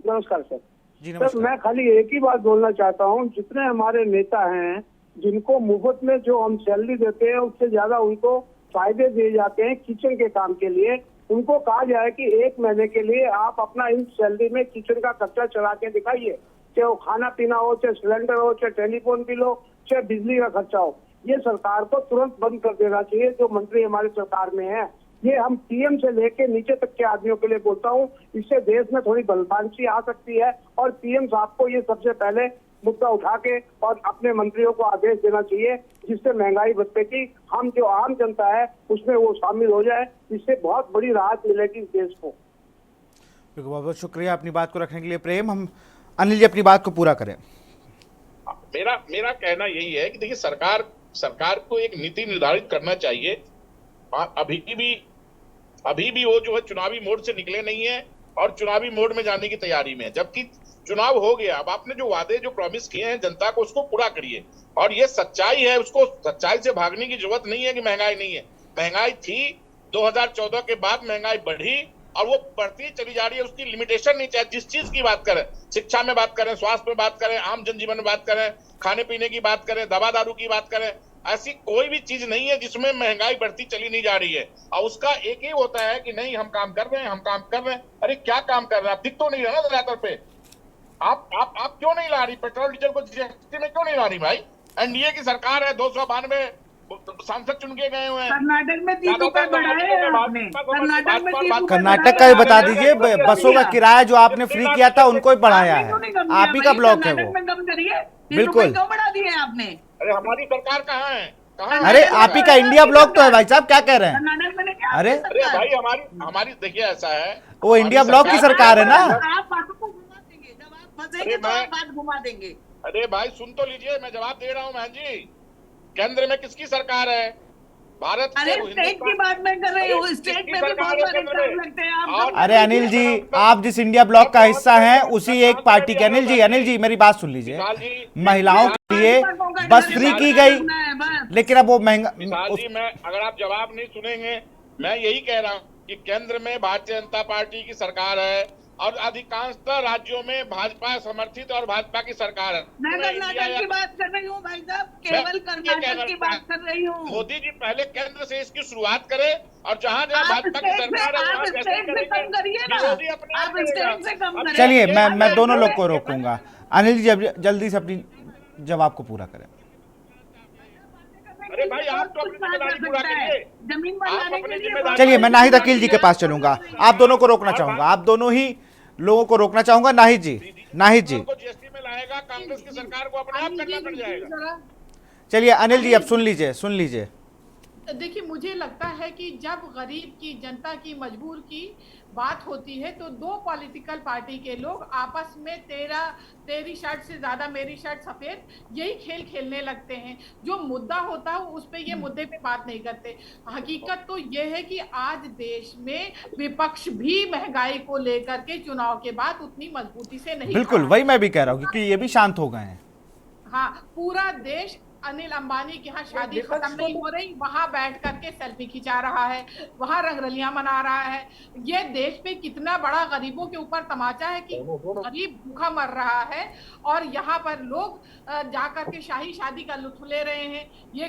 नमस्कार सर। जी सर नमस्कार। मैं खाली एक ही बात बोलना चाहता हूँ, जितने हमारे नेता हैं जिनको मुफ्त में जो हम सैलरी देते हैं उससे ज्यादा उनको फायदे दिए जाते हैं किचन के काम के लिए, उनको कहा जाए कि 1 महीने के लिए आप अपना इन सैलरी में किचन का खर्चा चला के दिखाइए, चाहे वो खाना पीना हो, चाहे सिलेंडर हो, चाहे टेलीफोन बिल हो, चाहे बिजली का खर्चा हो। ये सरकार को तुरंत बंद कर देना चाहिए। जो मंत्री हमारी सरकार में है, ये हम पीएम से लेके नीचे तक के आदमियों के लिए बोलता हूँ, इससे देश में थोड़ी बलवानसी आ सकती है और पीएम साहब को ये सबसे पहले मुद्दा उठा के और अपने मंत्रियों को आदेश देना चाहिए जिससे महंगाई भत्ते की हम जो आम जनता है उसमें वो शामिल हो जाए। इससे बहुत बड़ी राहत मिलेगी इस देश को। बहुत बहुत शुक्रिया अपनी बात को रखने के लिए प्रेम। हम अनिल जी अपनी बात को पूरा करें। मेरा कहना यही है कि देखिए सरकार को एक नीति निर्धारित करना चाहिए। अभी भी वो जो है चुनावी मोड से निकले नहीं है और चुनावी मोड में जाने की तैयारी में है, जबकि चुनाव हो गया। अब आपने जो वादे जो प्रॉमिस किए हैं जनता को उसको पूरा करिए और ये सच्चाई है, उसको सच्चाई से भागने की जरूरत नहीं है कि महंगाई नहीं है। महंगाई थी 2014 के बाद महंगाई बढ़ी और वो बढ़ती चली जा रही है, उसकी लिमिटेशन नहीं। चाहे जिस चीज की बात करें, शिक्षा में बात करें, स्वास्थ्य में बात करें, आम जनजीवन में बात करें, खाने पीने की बात करें, दवा दारू की बात करें, ऐसी कोई भी चीज नहीं है जिसमें महंगाई बढ़ती चली नहीं जा रही है। और उसका एक ही होता है कि नहीं हम काम कर रहे हैं, हम काम कर रहे हैं। अरे क्या काम कर रहे हैं? आप दिख तो नहीं रहा ना ज्यादातर पे। आप क्यों नहीं ला रही पेट्रोल डीजल को जीएसटी में क्यों नहीं ला रही भाई? एनडीए की सरकार है, 292 सांसद चुन के गए हुए हैं। कर्नाटक में 30 रुपए बढ़ाए हैं आपने। कर्नाटक में 30 रुपए कर्नाटक का ही बता दीजिए, बसों का किराया जो आपने फ्री किया था उनको ही बढ़ाया है, आप ही का ब्लॉक है वो। में कम करिए, बिल्कुल। क्यों बढ़ा दिए आपने? अरे हमारी सरकार कहाँ है? अरे आप ही का इंडिया ब्लॉक तो है भाई साहब, क्या कह रहे हैं? कर्नाटक में क्या अरे भाई हमारी देखिए ऐसा है, वो इंडिया ब्लॉक की सरकार है ना। आप बातों को घुमा देंगे, जब आप फंसेंगे तो आप बात घुमा देंगे। अरे भाई सुन तो लीजिए, मैं जवाब दे रहा हूँ बहन जी। केंद्र में किसकी सरकार है? भारत अरे स्टेट की बात मैं कर रही हूँ, स्टेट में भी बहुत सारे टर्म लगते हैं आप। अरे अनिल जी, आप जिस इंडिया ब्लॉक का हिस्सा हैं उसी एक पार्टी के। अनिल जी मेरी बात सुन लीजिए। महिलाओं के लिए बस फ्री की गई, लेकिन अब वो महंगा। जी मैं अगर आप जवाब नहीं सुनेंगे, मैं यही कह रहा हूँ कि केंद्र में भारतीय जनता पार्टी की सरकार है और अधिकांशतः राज्यों में भाजपा समर्थित और भाजपा की सरकार है। मैं कर्नाटक की बात कर रही हूँ भाई साहब, केवल कर्नाटक की बात कर रही हूँ। मोदी जी पहले केंद्र से इसकी शुरुआत करें और जहाँ जहाँ भाजपा की सरकार है वहाँ स्टेट से कम करिए ना, आप स्टेट से कम करें। चलिए मैं दोनों लोग को रोकूंगा। अनिल जी जल्दी से अपनी जवाब को पूरा करें। अरे भाई आप तो अपनी जिम्मेदारी पूरा करिए। जमीन बनाने के लिए चलिए मैं नाहिद अकील जी के पास चलूंगा, आप दोनों को रोकना चाहूंगा, आप दोनों ही लोगों को रोकना चाहूंगा। नाहिद जी जीएसटी में लाएगा, कांग्रेस की सरकार को अपने आप करना पड़ जाएगा। चलिए अनिल जी अब सुन लीजिए। देखिए मुझे लगता है कि जब गरीब की जनता की मजबूर की बात होती है तो दो पॉलिटिकल पार्टी के लोग आपस में तेरी शर्ट से ज्यादा मेरी शर्ट सफेद यही खेल खेलने लगते हैं। जो मुद्दा होता है उस पे ये मुद्दे पे बात नहीं करते। हकीकत तो ये है कि आज देश में विपक्ष भी महंगाई को लेकर के चुनाव के बाद उतनी मजबूती से नहीं। बिल्कुल वही मैं भी कह रहा हूँ, क्योंकि ये भी शांत हो गए हैं। हाँ, पूरा देश अनिल अंबानी के यहाँ शादी खत्म नहीं हो रही, वहां बैठ करके सेल्फी खिंचा रहा है, वहां रंगरलियां मना रहा है। ये देश पे कितना बड़ा गरीबों के ऊपर तमाचा है कि गरीब भूखा मर रहा है और यहाँ पर लोग जा करके शाही शादी का लुत्फ ले रहे हैं। ये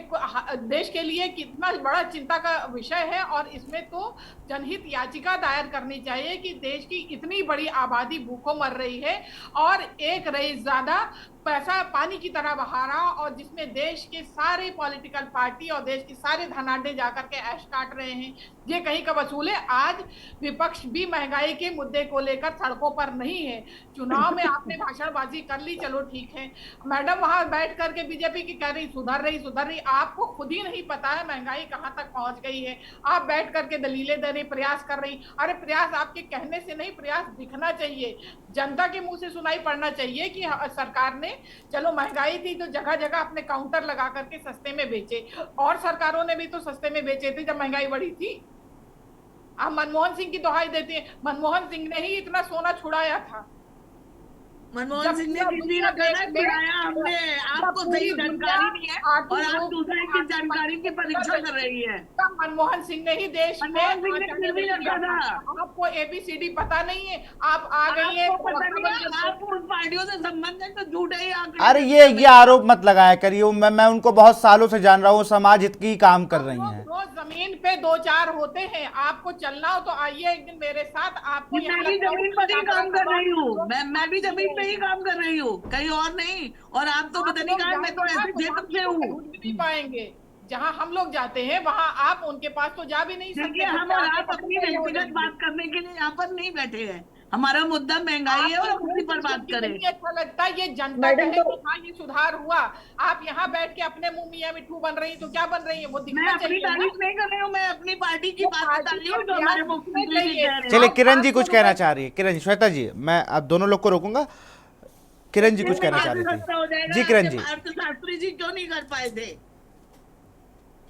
देश के लिए कितना बड़ा चिंता का विषय है और इसमें तो जनहित याचिका दायर करनी चाहिए कि देश की इतनी बड़ी आबादी भूखों मर रही है और एक रईस ज्यादा पैसा पानी की तरह बहा रहा और जिसमें देश के सारे पॉलिटिकल पार्टी और देश के सारे धनाढ्य जाकर के ऐश काट रहे हैं। ये कहीं का वसूल है। आज विपक्ष भी महंगाई के मुद्दे को लेकर सड़कों पर नहीं है। चुनाव में आपने भाषणबाजी कर ली, चलो ठीक है। मैडम वहां बैठ करके बीजेपी की कह रही सुधर रही। आपको खुद ही नहीं पता है महंगाई कहां तक पहुंच गई है। आप बैठ करके दलीलें देने प्रयास कर रही। अरे प्रयास आपके कहने से नहीं, प्रयास दिखना चाहिए, जनता के मुंह से सुनाई पड़ना चाहिए कि सरकार ने चलो महंगाई थी तो जगह जगह अपने काउंटर लगा करके सस्ते में बेचे और सरकारों ने भी तो सस्ते में बेचे थे जब महंगाई बढ़ी थी। आप मनमोहन सिंह की दुहाई देती हैं। मनमोहन सिंह ने ही इतना सोना छुड़ाया था। मनमोहन सिंह ने किसी रखा ना छुड़ाया हमने, आपको सही जानकारी नहीं है और आप दूसरे की जानकारी की परीक्षा कर रही है। मनमोहन सिंह ने ही देश में रखा था। आपको ABCD पता नहीं है, आप आ गई है। आप उन पार्टियों से संबंध है तो झूठे ही आंकड़े। अरे ये आरोप मत लगाया करिए, मैं उनको बहुत सालों से जान रहा हूँ, समाज हित की काम कर रही हैं। रोज जमीन पे 2-4 होते हैं, आपको चलना हो तो आइए एक दिन मेरे साथ। आपको मैं भी जमीन पर ही काम कर रही हूँ, मैं भी जमीन पे ही काम कर रही हूँ, कहीं और नहीं। और आप तो पता नहीं कहा, मैं तो ऐसे क्षेत्र से हूँ। नहीं पाएंगे जहाँ हम लोग जाते हैं, वहाँ आप उनके पास तो जा भी नहीं सकते। हम और आप अपनी व्यक्तिगत बात करने के लिए यहाँ पर नहीं बैठे हैं। हमारा मुद्दा महंगाई है और हम उसी पर बात करें। अच्छा लगता है ये जनता कहे कि हाँ ये सुधार हुआ, आप यहाँ बैठ के अपने मुंह मियां मिठू बन रही, तो क्या बन रही है वो दिखना चाहिए। मैं अपनी तारीफ नहीं कर रही हूँ, मैं अपनी पार्टी की बात बता रही हूँ जो हमारे मुख्यमंत्री जी कह रहे हैं। चलिए किरण जी कुछ कहना चाह रही है। किरण जी, श्वेता जी, मैं अब दोनों लोग को रोकूंगा। किरण जी कुछ कहना चाह रही थी। जी किरण जी। अर्थशास्त्री जी क्यों नहीं कर पाए थे?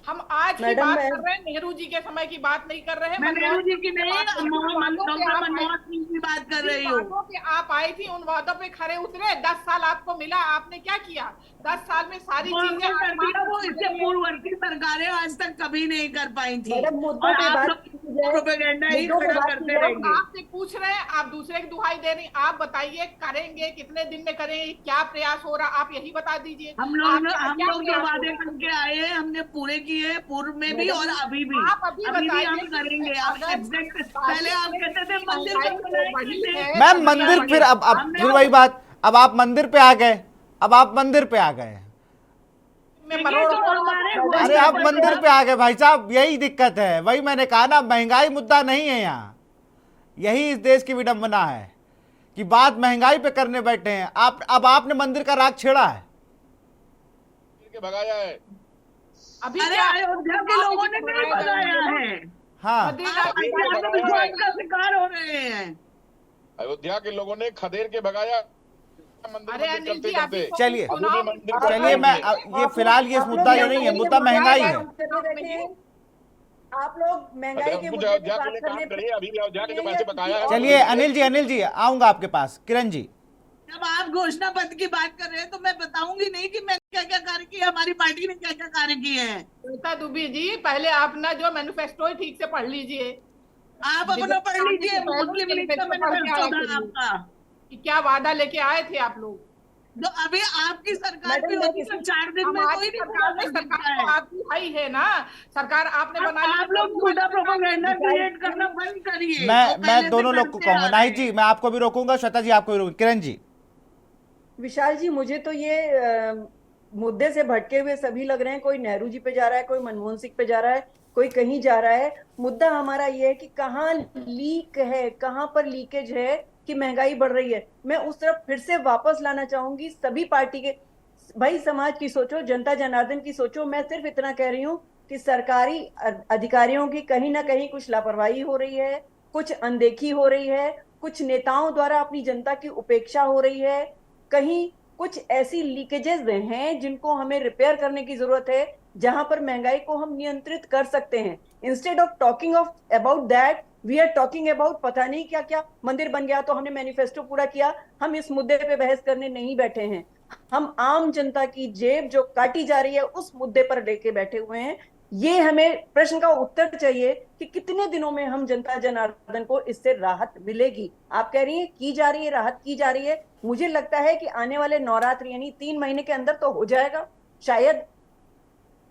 हम आज की बात कर रहे हैं, नेहरू जी के समय की बात नहीं कर रहे हैं। मैं नेहरू जी की नहीं, मनमोहन सिंह की बात कर रही हूँ। आप आई थी, उन वादों पे खरे उतरे, 10 साल आपको मिला, आपने क्या किया? 10 साल में सारी चीजें कर दिया, वो इससे पूर्ववर्ती सरकारें आज तक कभी नहीं कर पाई थी। प्रोपेगेंडा ही खड़ा करते रहेंगे। आपसे पूछ रहे हैं, आप दूसरे की दुहाई दे रही। आप बताइए करेंगे, कितने दिन में करेंगे, क्या प्रयास हो रहा, आप यही बता दीजिए। हम लोग जो वादे करके आए हैं हमने पूरे किए, पूर्व में भी और अभी भी। आप अभी हम करेंगे। पहले आप कहते थे मंदिर, मैम मंदिर, फिर अब फिर वही बात, अब आप मंदिर पे आ गए, अब आप मंदिर पे आ गए। अरे आप मंदिर पे आ गए भाई साहब, यही दिक्कत है। वही मैंने कहा ना, महंगाई मुद्दा नहीं है यहाँ, यही इस देश की विडंबना है कि बात महंगाई पे करने बैठे हैं आप। अब आपने मंदिर का राग छेड़ा है, भगाया है। अभी अयोध्या के लोगों ने नहीं भगाया है। हाँ, का शिकार हो रहे हैं। अयोध्या के लोगों ने खदेड़ के भगाया। चलिए मैं ये फिलहाल ये मुद्दा ये नहीं है, मुद्दा महंगाई है। आप लोग महंगाई के मुद्दे पे बात करने पे चलिए अनिल जी आऊंगा आपके पास। किरण जी, जब आप घोषणा पत्र की बात कर रहे हैं तो मैं बताऊंगी नहीं कि मैं क्या क्या कार्य किए, हमारी पार्टी ने क्या क्या कार्य किए हैं। श्वेता दुबे जी, पहले आप ना जो मैनिफेस्टो है ठीक से पढ़ लीजिए। आप अपना पढ़ लीजिए, मुस्लिम लीग का मैनिफेस्टो था आपका, क्या वादा लेके आए थे आप लोग। तो अभी आपकी सरकार भी होती तो 4 दिन में कोई सरकार आपकी हाई है ना, सरकार आपने बनाई। आप लोग झूठा प्रोपेगेंडा क्रिएट करना बंद करिए। मैं दोनों लोग को कहूंगा। नाहिद जी, मैं आपको भी रोकूंगा, श्वेता जी आपको भी रोकूंगा। किरण जी। विशाल जी, मुझे तो ये मुद्दे से भटके हुए सभी लग रहे हैं। कोई नेहरू जी पे जा रहा है, कोई मनमोहन सिंह पे जा रहा है, कोई कहीं जा रहा है। मुद्दा हमारा ये है कि कहाँ लीक है, कहाँ पर लीकेज है कि महंगाई बढ़ रही है। मैं उस तरफ फिर से वापस लाना चाहूंगी सभी पार्टी के। भाई समाज की सोचो, जनता जनार्दन की सोचो। मैं सिर्फ इतना कह रही हूँ कि सरकारी अधिकारियों की कहीं ना कहीं कुछ लापरवाही हो रही है, कुछ अनदेखी हो रही है, कुछ नेताओं द्वारा अपनी जनता की उपेक्षा हो रही है, कहीं कुछ ऐसी लीकेजेस हैं जिनको हमें रिपेयर करने की जरूरत है, जहां पर महंगाई को हम नियंत्रित कर सकते हैं। Instead of talking about that, we are talking about पता नहीं क्या क्या। मंदिर बन गया तो हमने मैनिफेस्टो पूरा किया। हम इस मुद्दे पे बहस करने नहीं बैठे हैं, हम आम जनता की जेब जो काटी जा रही है उस मुद्दे पर लेके बैठे हुए हैं। ये हमें प्रश्न का उत्तर चाहिए कि कितने दिनों में हम जनता जनार्दन को इससे राहत मिलेगी। आप कह रही हैं की जा रही है, राहत की जा रही है। मुझे लगता है कि आने वाले नवरात्र यानी 3 महीने के अंदर तो हो जाएगा, शायद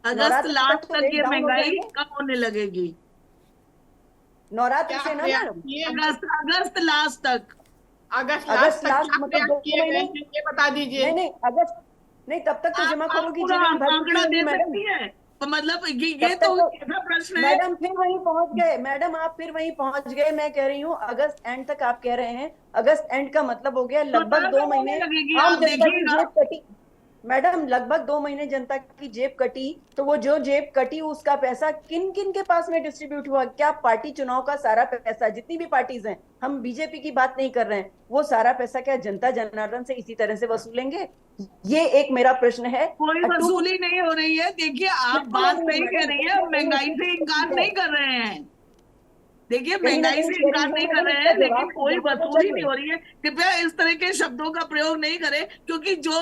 अगस्त लास्ट तक ये महंगाई कम होने लगेगी। नवरात्र से ना अगस्त लास्ट तक, अगस्त लास्ट मतलब ये बता दीजिए। नहीं अगस्त नहीं, तब तक तो जमाखोरों की आंकड़ा दे सकती है। तो मतलब ये तो ऐसा प्रश्न है। मैडम फिर वहीं पहुंच गए, मैडम आप फिर वहीं पहुंच गए। मैं कह रही हूँ अगस्त एंड तक आप कह रहे हैं, अगस्त एंड का मतलब हो गया लगभग 2 महीने आम जनता की जेब कटी। मैडम लगभग 2 महीने जनता की जेब कटी, तो वो जो जेब कटी उसका पैसा किन किन के पास में डिस्ट्रीब्यूट हुआ? क्या पार्टी चुनाव का सारा पैसा, जितनी भी पार्टीज हैं, हम बीजेपी की बात नहीं कर रहे हैं, वो सारा पैसा क्या जनता जनार्दन से इसी तरह से वसूलेंगे? ये एक मेरा प्रश्न है। कोई वसूली नहीं हो रही है। देखिए आप बात सही कह रही है, महंगाई से इनकार नहीं कर रहे हैं। देखिए, कहीं ना महंगाई कहीं से इनकार नहीं कर रहे हैं, लेकिन कोई वसूली नहीं हो रही है। कृपया इस तरह के शब्दों का प्रयोग नहीं करें, क्योंकि जो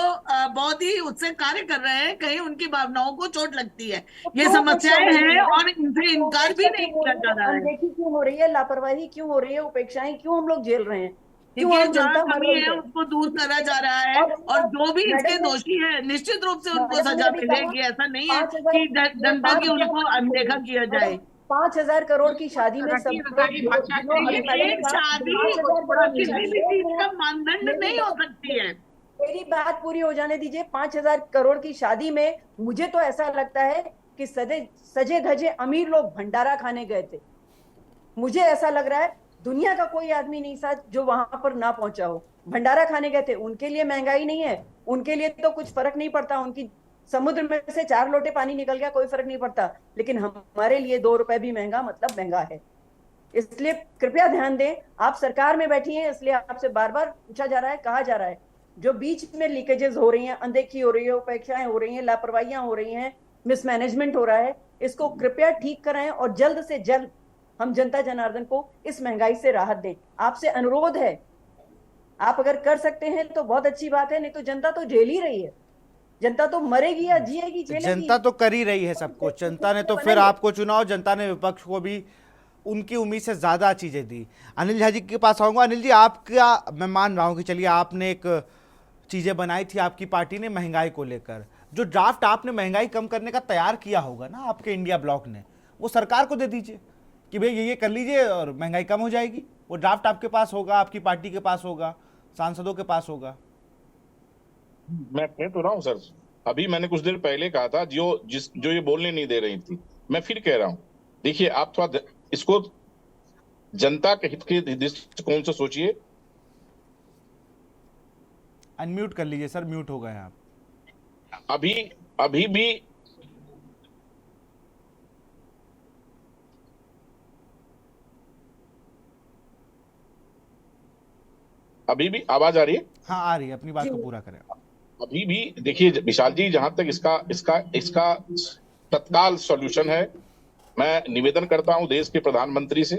बहुत ही उससे कार्य कर रहे हैं, कहीं उनकी भावनाओं को चोट लगती है। ये समस्याएं हैं और इनसे इनकार भी नहीं किया जा रहा है। अनदेखी क्यों हो रही है, लापरवाही क्यों हो रही है, उपेक्षाएं क्यों हम लोग झेल रहे हैं, क्यों देखिए, आम जहाँ जनता मर कमी रही है है। उसको दूर करा जा रहा है, और जो भी इसके दोषी है निश्चित रूप से उनको मैडम ने सजा अभी कहा मिलेगी। ऐसा नहीं है 5,000 कि जनता की उनको अनदेखा किया जाए। 5,000 करोड़ की शादी में सब रटी रटाई भाषा अभी मैडम ने एक कहा शादी 5,000 करोड़ की किसी शादी भी चीज है। का मानदंड नहीं हो सकती है। मेरी बात पूरी हो जाने दीजिए। 5,000 करोड़ की शादी में मुझे तो ऐसा लगता है कि सजे सजे धजे अमीर लोग भंडारा खाने गए थे। मुझे ऐसा लग रहा है दुनिया का कोई आदमी नहीं था जो वहां पर ना पहुंचा हो। भंडारा खाने गए थे, उनके लिए महंगाई नहीं है, उनके लिए तो कुछ फर्क नहीं पड़ता, उनकी समुद्र में से 4 लोटे पानी निकल गया, कोई फर्क नहीं पड़ता। लेकिन हमारे लिए 2 रुपए भी महंगा मतलब महंगा है। इसलिए कृपया ध्यान दें, आप सरकार में बैठी हैं, इसलिए आपसे बार बार पूछा जा रहा है, कहा जा रहा है, जो बीच में लीकेजेस हो रही हैं, अनदेखी हो रही है, उपेक्षाएं हो रही हैं, लापरवाहियां हो रही हैं, मिसमैनेजमेंट हो रहा है, इसको कृपया ठीक कराएं और जल्द से जल्द हम जनता जनार्दन को इस महंगाई से राहत दें। आपसे अनुरोध है, आप अगर कर सकते हैं तो बहुत अच्छी बात है, नहीं तो जनता तो झेल ही रही है। जनता तो मरेगी या जिएगी, झेलेगी। जनता तो कर ही रही है सब कुछ। जनता ने तो फिर आपको चुना और जनता ने विपक्ष को भी उनकी उम्मीद से ज़्यादा चीज़ें दी। अनिल झा जी के पास आऊँगा। अनिल जी, आपका मैं मान रहा हूँ कि चलिए आपने एक चीज़ें बनाई थी आपकी पार्टी ने महंगाई को लेकर, जो ड्राफ्ट आपने महंगाई कम करने का तैयार किया होगा ना आपके इंडिया ब्लॉक ने, वो सरकार को दे दीजिए कि भाई ये कर लीजिए और महंगाई कम हो जाएगी। वो ड्राफ्ट आपके पास होगा, आपकी पार्टी के पास होगा, सांसदों के पास होगा। मैं कह तो रहा हूँ सर, अभी मैंने कुछ देर पहले कहा था जो ये बोलने नहीं दे रही थी, मैं फिर कह रहा हूँ। देखिए, आप थोड़ा इसको जनता के हित के दृष्टिकोण से सोचिए। अनम्यूट कर लीजिए सर, म्यूट हो गए आप। अभी अभी भी आवाज आ रही है? हाँ आ रही है, अपनी बात को पूरा करें। अभी भी देखिए विशाल जी, जहां तक इसका तत्काल सॉल्यूशन है, मैं निवेदन करता हूं देश के प्रधानमंत्री से।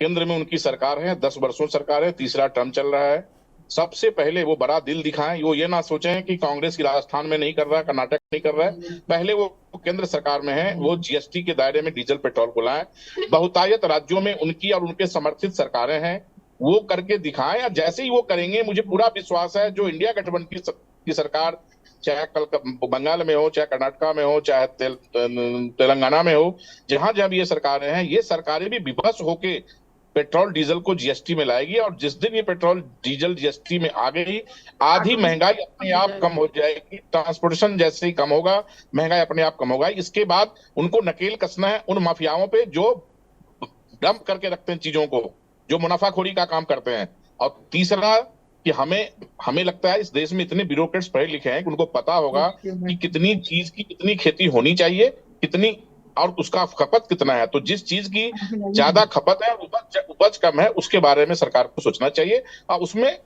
केंद्र में उनकी सरकार है, 10 वर्षों सरकार है, तीसरा टर्म चल रहा है। सबसे पहले वो बड़ा दिल दिखाएं। वो ये ना सोचें कि कांग्रेस की राजस्थान में नहीं कर रहा है, कर्नाटक नहीं कर रहा है। पहले वो केंद्र सरकार में है, वो जीएसटी के दायरे में डीजल पेट्रोल को लाएं। बहुतायत राज्यों में उनकी और उनके समर्थित सरकारें हैं, वो करके दिखाएं। और जैसे ही वो करेंगे, मुझे पूरा विश्वास है, जो इंडिया गठबंधन की सरकार, चाहे कल बंगाल में हो, चाहे कर्नाटका में हो, चाहे तेलंगाना में हो, जहां जहां भी ये सरकारें हैं, ये सरकारें भी विवश होके पेट्रोल डीजल को जीएसटी में लाएगी। और जिस दिन ये पेट्रोल डीजल जीएसटी में आ गई, आधी महंगाई अपने आप कम हो जाएगी। ट्रांसपोर्टेशन जैसे ही कम होगा, महंगाई अपने आप कम होगा। इसके बाद उनको नकेल कसना है उन माफियाओं पे जो डंप करके रखते हैं चीजों को, जो मुनाफाखोरी का काम करते हैं। और तीसरा कि हमें लगता है इस देश में इतने ब्यूरोक्रेट्स पढ़े लिखे हैं कि उनको पता होगा कि कितनी चीज की कितनी खेती होनी चाहिए, कितनी और उसका खपत कितना है। तो जिस चीज की ज्यादा खपत है, उपज कम है, उसके बारे में सरकार को सोचना चाहिए और उसमें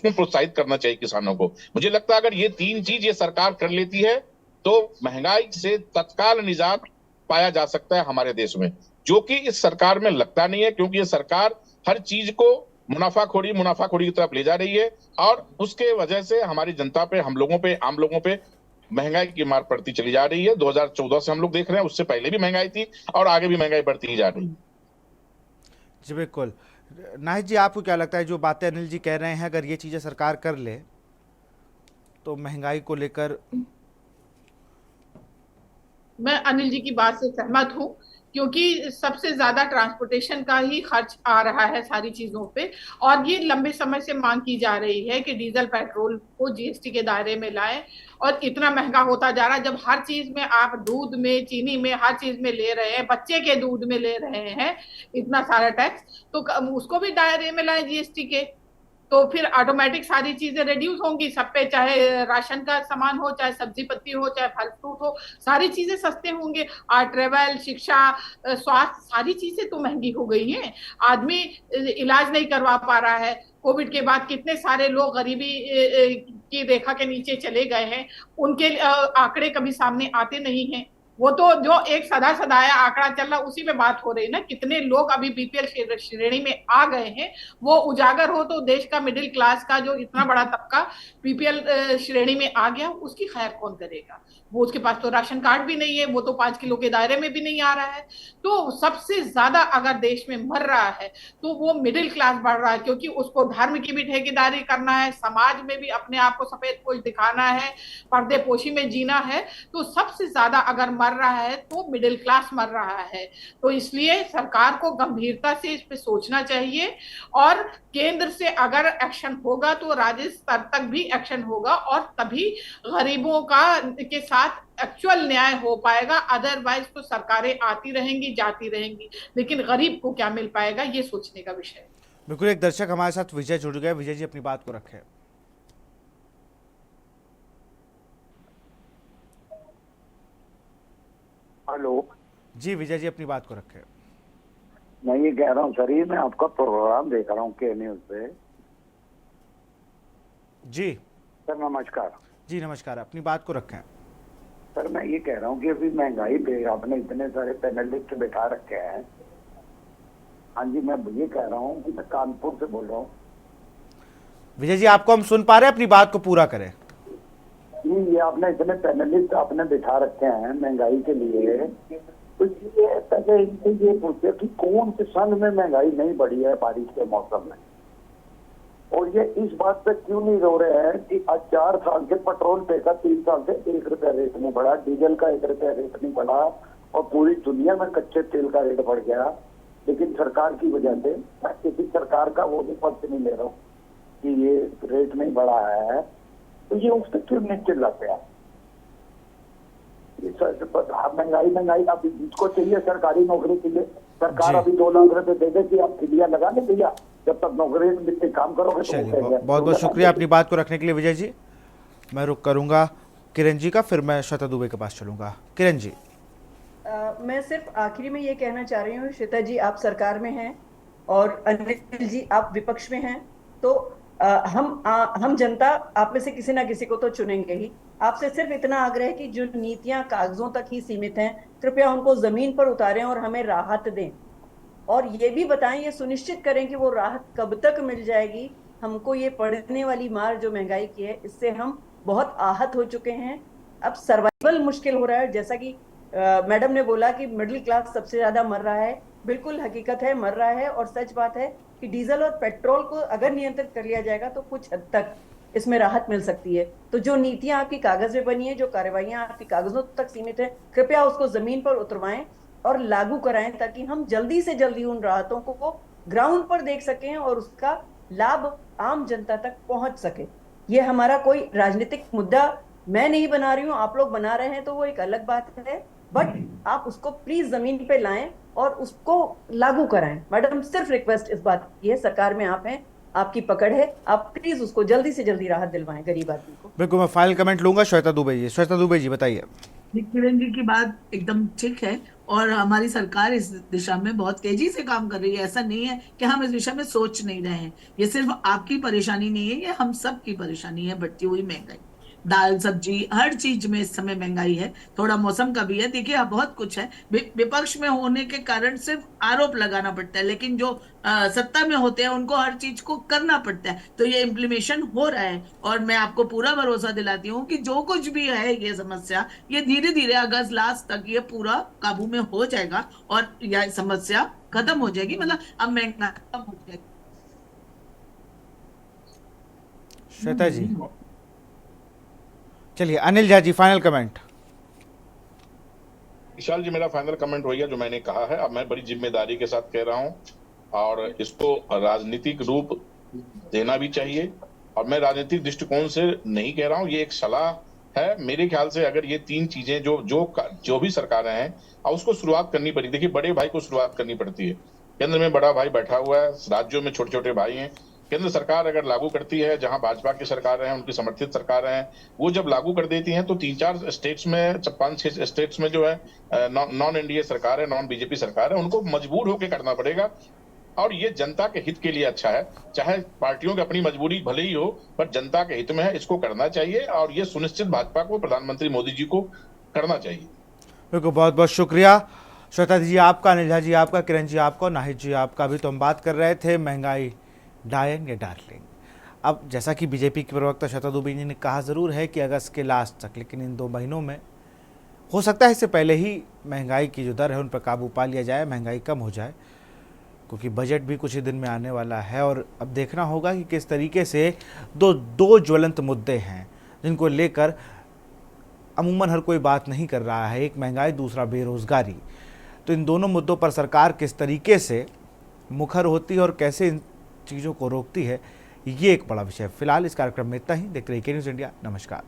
प्रोत्साहित करना चाहिए किसानों को। मुझे लगता है अगर ये 3 चीज ये सरकार कर लेती है तो महंगाई से तत्काल निजात पाया जा सकता है हमारे देश में, जो कि इस सरकार में लगता नहीं है, क्योंकि ये सरकार हर चीज को मुनाफाखोरी की तरफ ले जा रही है। और उसके वजह से हमारी जनता पे, हम लोगों पे, आम लोगों पे महंगाई की मार पड़ती चली जा रही है। 2014 से हम लोग देख रहे हैं, उससे पहले भी महंगाई थी और आगे भी महंगाई बढ़ती ही जा रही है। जी बिल्कुल। नाहिद जी, आपको क्या लगता है जो बातें अनिल जी कह रहे हैं, अगर ये चीजें सरकार कर ले तो महंगाई को लेकर? मैं अनिल जी की बात से सहमत हूँ, क्योंकि सबसे ज्यादा ट्रांसपोर्टेशन का ही खर्च आ रहा है सारी चीजों पे। और ये लंबे समय से मांग की जा रही है कि डीजल पेट्रोल को जीएसटी के दायरे में लाएं। और इतना महंगा होता जा रहा है, जब हर चीज में आप दूध में, चीनी में, हर चीज में ले रहे हैं, बच्चे के दूध में ले रहे हैं इतना सारा टैक्स, तो उसको भी दायरे में लाएं जीएसटी के। तो फिर ऑटोमेटिक सारी चीजें रिड्यूस होंगी सब पे, चाहे राशन का सामान हो, चाहे सब्जी पत्ती हो, चाहे फल फ्रूट हो, सारी चीजें सस्ते होंगे। और ट्रेवल, शिक्षा, स्वास्थ्य, सारी चीजें तो महंगी हो गई हैं। आदमी इलाज नहीं करवा पा रहा है। कोविड के बाद कितने सारे लोग गरीबी की रेखा के नीचे चले गए हैं, उनके आंकड़े कभी सामने आते नहीं हैं। वो तो जो एक सदा सदाया आंकड़ा चल रहा उसी में बात हो रही है ना, कितने लोग अभी बीपीएल श्रेणी में आ गए हैं, वो उजागर हो तो देश का मिडिल क्लास का जो इतना बड़ा तबका बीपीएल श्रेणी में आ गया, उसकी खैर कौन करेगा? वो उसके पास तो राशन कार्ड भी नहीं है, वो तो 5 किलो के दायरे में भी नहीं आ रहा है। तो सबसे ज्यादा अगर देश में मर रहा है तो वो मिडिल क्लास बढ़ रहा है, क्योंकि उसको धर्म की भी ठेकेदारी करना है, समाज में भी अपने आप को सफेद पोश दिखाना है, पर्दे पोशी में जीना है। तो सबसे ज्यादा अगर मर रहा है तो मिडिल क्लास मर रहा है। तो इसलिए सरकार को गंभीरता से इस पे सोचना चाहिए, और केंद्र से अगर एक्शन होगा तो राज्य स्तर तक भी एक्शन होगा, और तभी गरीबों का के साथ एक्चुअल न्याय हो पाएगा। अदरवाइज तो सरकारें आती रहेंगी जाती रहेंगी, लेकिन गरीब को क्या मिल पाएगा, ये सोचने का विषय है। बिल्कुल, एक दर्शक हमारे साथ विजय जुड़ गए। विजय जी, अपनी बात को रखें। हेलो जी विजय जी, अपनी बात को रखें। मैं ये कह रहा हूँ सर, ये मैं आपका प्रोग्राम देख रहा हूँ के न्यूज पे। जी सर नमस्कार। जी नमस्कार, अपनी बात को रखें। सर मैं ये कह रहा हूँ कि अभी महंगाई पे आपने इतने सारे पैनलिस्ट बैठा रखे हैं। हाँ जी, मैं ये कह रहा हूँ कि मैं कानपुर से बोल रहा हूँ। विजय जी, आपको हम सुन पा रहे हैं, अपनी बात को पूरा करें। ये आपने इतने पैनलिस्ट आपने बिठा रखे हैं महंगाई के लिए, तो ये पहले इनसे ये पूछे कि कौन से सन में महंगाई नहीं बढ़ी है बारिश के मौसम में, और ये इस बात पे क्यों नहीं रो रहे हैं कि आज 4 साल से पेट्रोल पे का 3 साल से 1 रुपया रेट नहीं बढ़ा, डीजल का 1 रुपया रेट नहीं बढ़ा, और पूरी दुनिया में कच्चे तेल का रेट बढ़ गया। लेकिन सरकार की वजह से, मैं किसी सरकार का वो भी पक्ष नहीं ले रहा हूँ कि ये रेट नहीं बढ़ा है, तो ये उस पर क्यों नहीं चिल्लाते हैं? महंगाई अभी जिसको चाहिए सरकारी नौकरी के लिए सरकार अभी 2 लाख रुपए दे दे कि आप खिलिया लगा ले भैया, जब तक नौकरी में काम करोगे। चलिए, बहुत बहुत शुक्रिया अपनी बात को रखने के लिए विजय जी। मैं रुक करूंगा किरण जी का, फिर मैं श्वेता दुबे के पास चलूंगा। किरण जी, मैं सिर्फ आखिरी में ये कहना चाह रही हूँ, श्वेता जी आप सरकार में हैं और अनिल जी आप विपक्ष में हैं, तो हम जनता आप में से किसी ना किसी को तो चुनेंगे ही। आपसे सिर्फ इतना आग्रह है कि जो नीतियां कागजों तक ही सीमित हैं, कृपया उनको जमीन पर उतारें और हमें राहत दें, और ये भी बताएं, ये सुनिश्चित करें कि वो राहत कब तक मिल जाएगी। हमको ये पड़ने वाली मार जो महंगाई की है, इससे हम बहुत आहत हो चुके हैं। अब सर्वाइवल मुश्किल हो रहा है। जैसा कि मैडम ने बोला कि मिडिल क्लास सबसे ज्यादा मर रहा है, बिल्कुल हकीकत है, मर रहा है, और सच बात है कि डीजल और पेट्रोल को अगर नियंत्रित कर लिया जाएगा तो कुछ हद तक इसमें राहत मिल सकती है। तो जो नीतियां आपकी कागज में बनी है, जो कार्रवाइयां आपकी कागजों तक सीमित है, कृपया उसको जमीन पर उतरवाएं और लागू कराएं, ताकि हम जल्दी से जल्दी उन राहतों को ग्राउंड पर देख सकें और उसका लाभ आम जनता तक पहुंच सके। ये हमारा कोई राजनीतिक मुद्दा मैं नहीं बना रही हूँ, आप लोग बना रहे हैं तो वो एक अलग बात है, बट आप उसको प्लीज जमीन पे लाएं और उसको लागू कराएं। मैडम सिर्फ रिक्वेस्ट इस बात की है, सरकार में आप हैं, आपकी पकड़ है, आप प्लीज उसको जल्दी से जल्दी राहत दिलवाएं गरीब आदमी को। बिल्कुल, मैं फाइनल कमेंट लूंगा श्वेता दुबे जी। श्वेता दुबे जी बताइए। किरण जी की बात एकदम ठीक है, और हमारी सरकार इस दिशा में बहुत तेजी से काम कर रही है। ऐसा नहीं है कि हम इस विषय में सोच नहीं रहे हैं। ये सिर्फ आपकी परेशानी नहीं है, ये हम सब की परेशानी है। बढ़ती हुई महंगाई, दाल सब्जी हर चीज में इस समय महंगाई है, थोड़ा मौसम का भी है। देखिए अब बहुत कुछ है, विपक्ष में होने के कारण सिर्फ आरोप लगाना पड़ता है, लेकिन जो सत्ता में होते हैं उनको हर चीज को करना पड़ता है। तो ये इम्प्लीमेशन हो रहा है, और मैं आपको पूरा भरोसा दिलाती हूँ कि जो कुछ भी है ये समस्या, ये धीरे धीरे अगस्त लास्ट तक ये पूरा काबू में हो जाएगा और यह समस्या खत्म हो जाएगी। मतलब अब महंगाई कम हो जाएगी। श्वेता जी, चलिए अनिल झा जी फाइनल कमेंट। विशाल जी, मेरा फाइनल कमेंट वही है जो मैंने कहा है। अब मैं बड़ी जिम्मेदारी के साथ कह रहा हूं, और इसको राजनीतिक रूप देना भी चाहिए, और मैं राजनीतिक दृष्टिकोण से नहीं कह रहा हूं, ये एक सलाह है। मेरे ख्याल से अगर ये 3 चीजें जो भी सरकारें हैं, और उसको शुरुआत करनी पड़ी। देखिए, बड़े भाई को शुरुआत करनी पड़ती है। केंद्र में बड़ा भाई बैठा हुआ है, राज्यों में छोटे छोटे भाई हैं। केंद्र सरकार अगर लागू करती है, जहां भाजपा की सरकार है, उनकी समर्थित सरकार है, वो जब लागू कर देती हैं तो 3-4 स्टेट्स में, 5-6 स्टेट्स में जो है नॉन एनडीए सरकार है, नॉन बीजेपी सरकार है, उनको मजबूर होकर करना पड़ेगा। और ये जनता के हित के लिए अच्छा है। चाहे पार्टियों की अपनी मजबूरी भले ही हो, पर जनता के हित में है, इसको करना चाहिए, और ये सुनिश्चित भाजपा को, प्रधानमंत्री मोदी जी को करना चाहिए। बिल्कुल, बहुत बहुत शुक्रिया श्वेता जी आपका, अनिल झा जी आपका, किरण जी आपका, नाहिद जी आपका। भी तो हम बात कर रहे थे महंगाई डायन या डार्लिंग। अब जैसा कि बीजेपी की प्रवक्ता श्वेता दुबे जी ने कहा ज़रूर है कि अगस्त के लास्ट तक, लेकिन इन 2 महीनों में हो सकता है इससे पहले ही महंगाई की जो दर है उन पर काबू पा लिया जाए, महंगाई कम हो जाए, क्योंकि बजट भी कुछ ही दिन में आने वाला है। और अब देखना होगा कि किस तरीके से दो ज्वलंत मुद्दे हैं जिनको लेकर अमूमन हर कोई बात नहीं कर रहा है, एक महंगाई, दूसरा बेरोजगारी। तो इन दोनों मुद्दों पर सरकार किस तरीके से मुखर होती है और कैसे इन चीज़ों को रोकती है, ये एक बड़ा विषय है। फिलहाल इस कार्यक्रम में इतना ही। देखते रहिए के न्यूज़ इंडिया। नमस्कार।